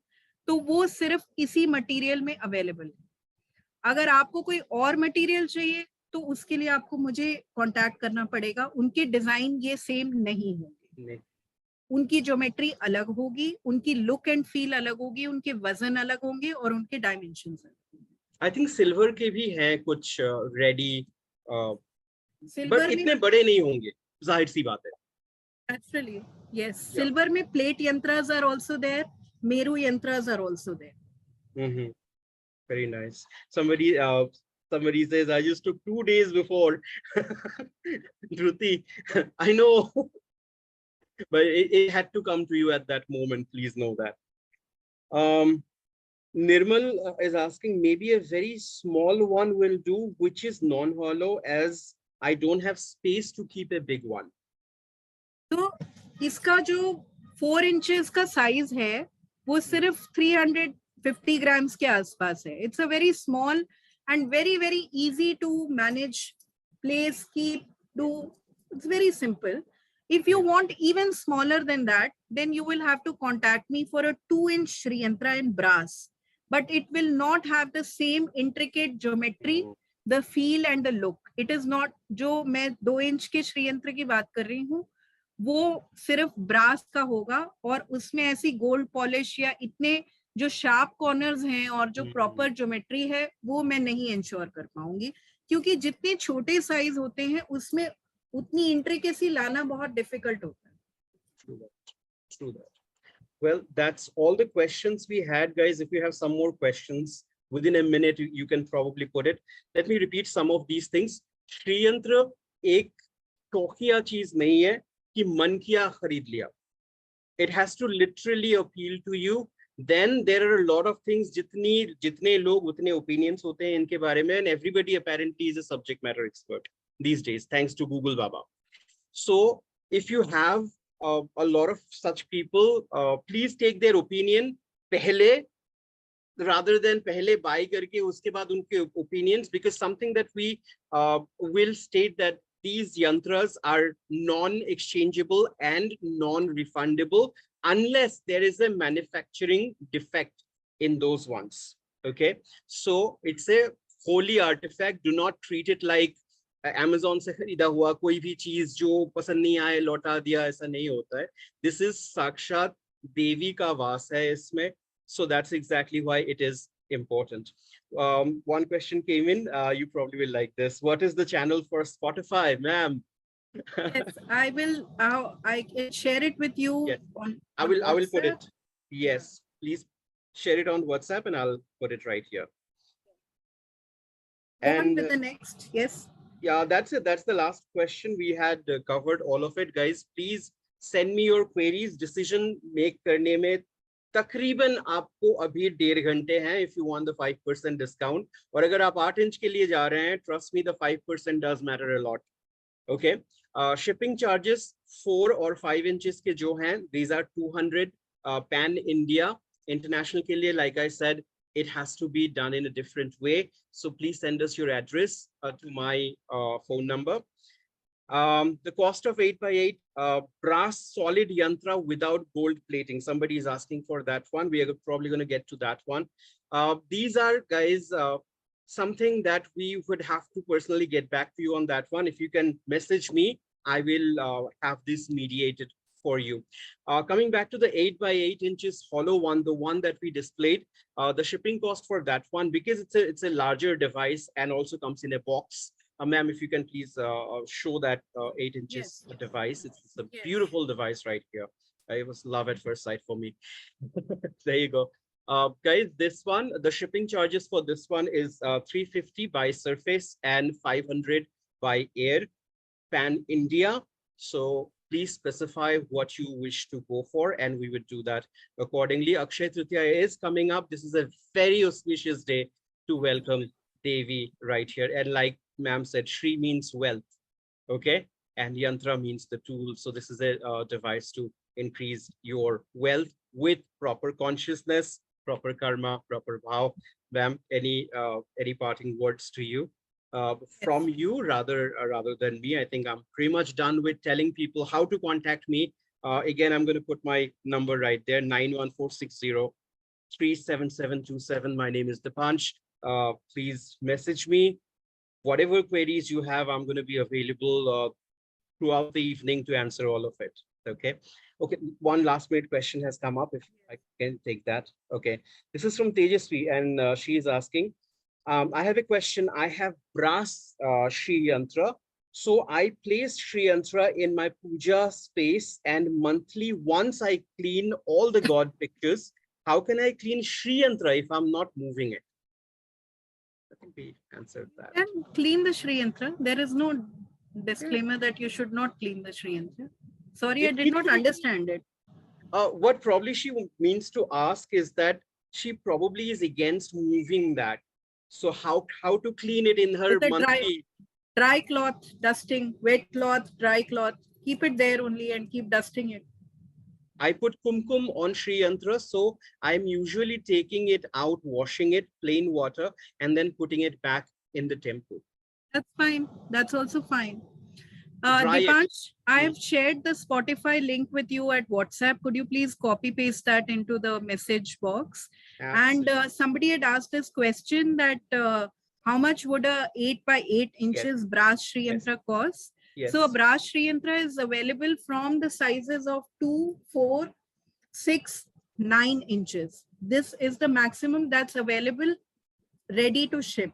तो वो सिर्फ इसी material में available है. अगर आपको कोई और material चाहिए तो उसके लिए आपको मुझे contact करना पड़ेगा. उनके design ये same नहीं होंगे. उनकी ज्योमेट्री अलग होगी, उनकी लुक एंड फील अलग होगी, उनके वजन अलग होंगे और उनके डायमेंशंस अलग होंगे. आई थिंक सिल्वर के भी हैं कुछ रेडी, बट इतने में बड़े नहीं होंगे, जाहिर सी बात है. Naturally, yes. Silver में plate yantras are also there, meru yantras are also there. Very nice. Somebody says I just took 2 days before. Dhruti, I know. But it had to come to you at that moment. Please know that. Nirmal is asking, maybe a very small one will do, which is non-hollow, as I don't have space to keep a big one. तो इसका जो 4 inches का size है वो सिर्फ 350 grams के आसपास है. It's a very small and very very easy to manage, place, keep, do. It's very simple. If you want even smaller than that, then you will have to contact me for a 2-inch Shreeyantra in brass. But it will not have the same intricate geometry, the feel and the look. It is not, जो मैं 2 inch के श्रीयंत्र की बात कर रही हूँ, वो सिर्फ ब्रास का होगा और उसमें ऐसी गोल्ड पॉलिश या इतने जो शार्प कॉर्नर्स हैं और जो प्रॉपर ज्योमेट्री है वो मैं नहीं इंश्योर कर पाऊंगी, क्योंकि जितने छोटे साइज होते हैं उसमें उतनी इंट्रिकेसी लाना बहुत डिफिकल्ट होता है. True that. Well, that's all the questions we had, guys. If you have some more questions within a minute, you can probably put it. Let me repeat some of these things. श्रीयंत्र एक Tokio चीज नहीं है कि मन किया खरीद लिया. It has to literally appeal to you. Then there are a lot of things, जितने लोग उतने opinions होते हैं इनके बारे में, and everybody apparently is a subject matter expert these days, thanks to Google Baba. So if you have a lot of such people, please take their opinion पहले, rather than पहले buy करके उसके बाद उनके opinions, because something that we will state that these yantras are non-exchangeable and non-refundable unless there is a manufacturing defect in those ones. Okay, so it's a holy artifact. Do not treat it like Amazon से खरीदा हुआ कोई भी चीज जो पसंद नहीं आए लौटा दिया, ऐसा नहीं होता है. This is साक्षात देवी का वास है इसमें. So that's exactly why it is important. One question came in. You probably will like this. What is the channel for Spotify, ma'am? Yes, I will. I can share it with you. Yes. On I will put WhatsApp. it. Yes, please share it on WhatsApp, and I'll put it right here. And with the next, yes. Yeah, that's it. That's the last question. We had covered all of it, guys. Please send me your queries. Decision make करने में तकरीबन आपको अभी 1.5 घंटे हैं if you want the 5% discount. और अगर आप 8 इंच के लिए जा रहे हैं, trust me, the 5% does matter a lot. Okay. Shipping charges 4 और 5 inches के जो हैं, these are 200 pan India. International के लिए, like I said, it has to be done in a different way. So please send us your address to my phone number. The cost of 8x8 brass solid yantra without gold plating. Somebody is asking for that one. We are probably going to get to that one. These are, guys, something that we would have to personally get back to you on that one. If you can message me, I will have this mediated for you. Coming back to the 8x8 inches hollow one, the one that we displayed, the shipping cost for that one, because it's a larger device and also comes in a box. Ma'am, if you can please show that 8 inches Yes. device. It's a Yes. beautiful device right here. It was love at first sight for me. There you go. Guys, this one, the shipping charges for this one is 350 by surface and 500 by air, pan India. So please specify what you wish to go for and we would do that accordingly. Akshay Tritiya is coming up. This is a very auspicious day to welcome Devi right here. And like ma'am said, Shri means wealth, okay? And Yantra means the tool. So this is a device to increase your wealth with proper consciousness, proper karma, proper bhav. Ma'am, any parting words to you? From you rather than me? I think I'm pretty much done with telling people how to contact me. Again, I'm going to put my number right there, 91460-37727. My name is Dipansh. Please message me. Whatever queries you have, I'm going to be available throughout the evening to answer all of it. Okay. Okay. One last minute question has come up. If I can take that. Okay. This is from Tejasvi, and she is asking, I have a question. I have brass Shreeyantra. So I place Shreeyantra in my puja space, and monthly once I clean all the god pictures. How can I clean Shreeyantra if I'm not moving it? I think we answered that. And clean the Shreeyantra. There is no disclaimer that you should not clean the Shreeyantra. Sorry, I did not understand it. What probably she means to ask is that she probably is against moving that. So how to clean it in her With a monthly dry cloth, dusting, wet cloth, dry cloth. Keep it there only and keep dusting it. I put kumkum on Shreeyantra, so I'm usually taking it out, washing it, plain water, and then putting it back in the temple. That's fine. That's also fine. Dry it. Dipansh, I have shared the Spotify link with you at WhatsApp. Could you please copy paste that into the message box? Absolutely. And somebody had asked this question that how much would a 8x8 inches brass Shreeyantra cost? Yes. So a brass Shreeyantra is available from the sizes of 2, 4, 6, 9 inches. This is the maximum that's available ready to ship.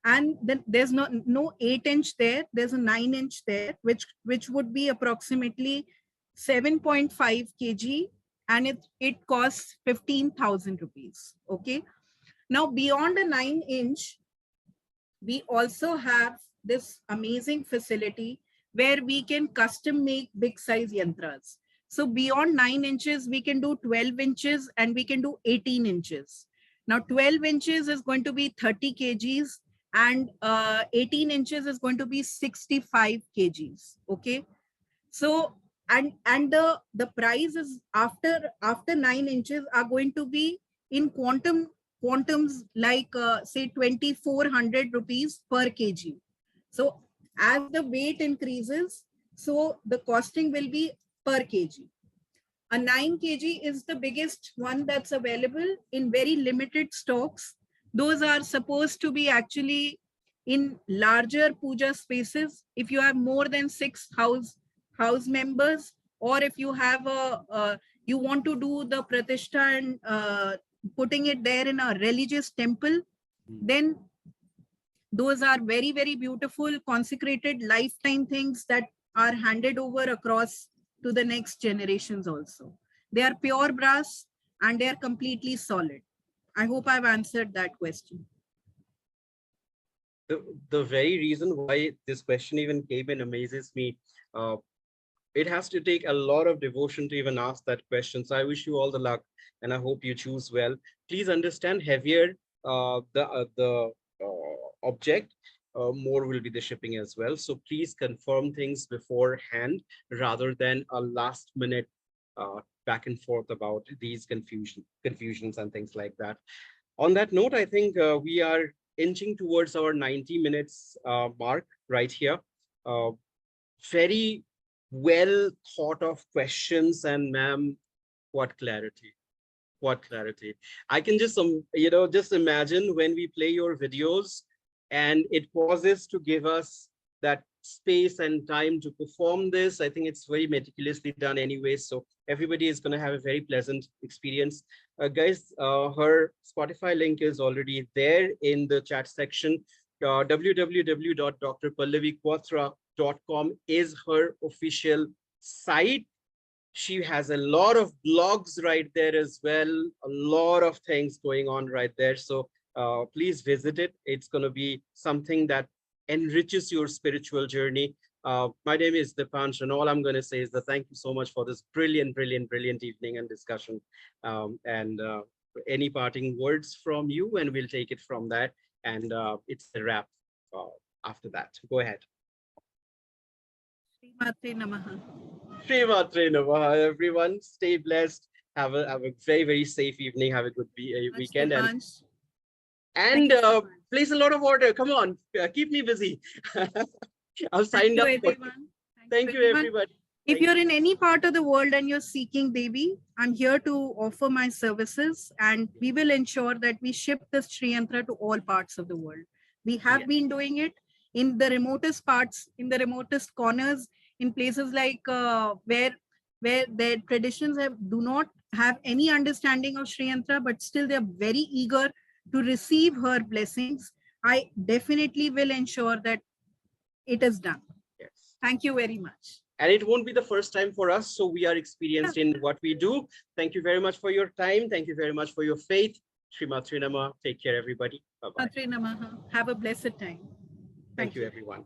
And then there's no 8-inch there, there's a 9-inch there, which would be approximately 7.5 kg, and it costs 15,000 rupees. Okay. Now beyond a 9-inch, we also have this amazing facility where we can custom make big size yantras. So beyond 9 inches, we can do 12 inches and we can do 18 inches. Now 12 inches is going to be 30 kgs and 18 inches is going to be 65 kgs. Okay. So, and the price is after 9 inches are going to be in quantums like say 2,400 rupees per kg. So as the weight increases, so the costing will be per kg. A 9 kg is the biggest one that's available in very limited stocks. Those are supposed to be actually in larger puja spaces. If you have more than 6 house members, or if you have you want to do the pratishtha and putting it there in a religious temple, then those are very, very beautiful consecrated lifetime things that are handed over across to the next generations also. They are pure brass and they are completely solid. I hope I've answered that question. The very reason why this question even came in amazes me. it has to take a lot of devotion to even ask that question. So I wish you all the luck, and I hope you choose well. Please understand, heavier the object, more will be the shipping as well. So please confirm things beforehand rather than a last minute back and forth about these confusions and things like that. On that note, I think we are inching towards our 90 minutes mark right here. Uh, Very well thought of questions, and ma'am, what clarity, what clarity. I can just just imagine when we play your videos and it pauses to give us that space and time to perform this. I think it's very meticulously done anyway, so everybody is going to have a very pleasant experience. Guys, her Spotify link is already there in the chat section. www.drpallaviquatra.com is her official site. She has a lot of blogs right there as well, a lot of things going on right there. So please visit it. It's going to be something that enriches your spiritual journey. My name is Dipansh, and all I'm going to say is that thank you so much for this brilliant, brilliant, brilliant evening and discussion. And any parting words from you, and we'll take it from that. And it's a wrap after that. Go ahead. Shreematre Namaha. Shreematre Namaha, everyone. Stay blessed. Have a very, very safe evening. Have a good weekend. And place a lot of order. Come on, keep me busy. I've signed up. Thank you, everybody. If you're in any part of the world and you're seeking baby, I'm here to offer my services, and we will ensure that we ship this Shreeyantra to all parts of the world. We have been doing it in the remotest parts, in the remotest corners, in places like where their traditions do not have any understanding of Shreeyantra, but still they're very eager to receive her blessings. I definitely will ensure that it is done. Yes. Thank you very much. And it won't be the first time for us, so we are experienced in what we do. Thank you very much for your time. Thank you very much for your faith. Shreematre Namaha. Take care, everybody. Bye-bye. Have a blessed time. Thank you, everyone.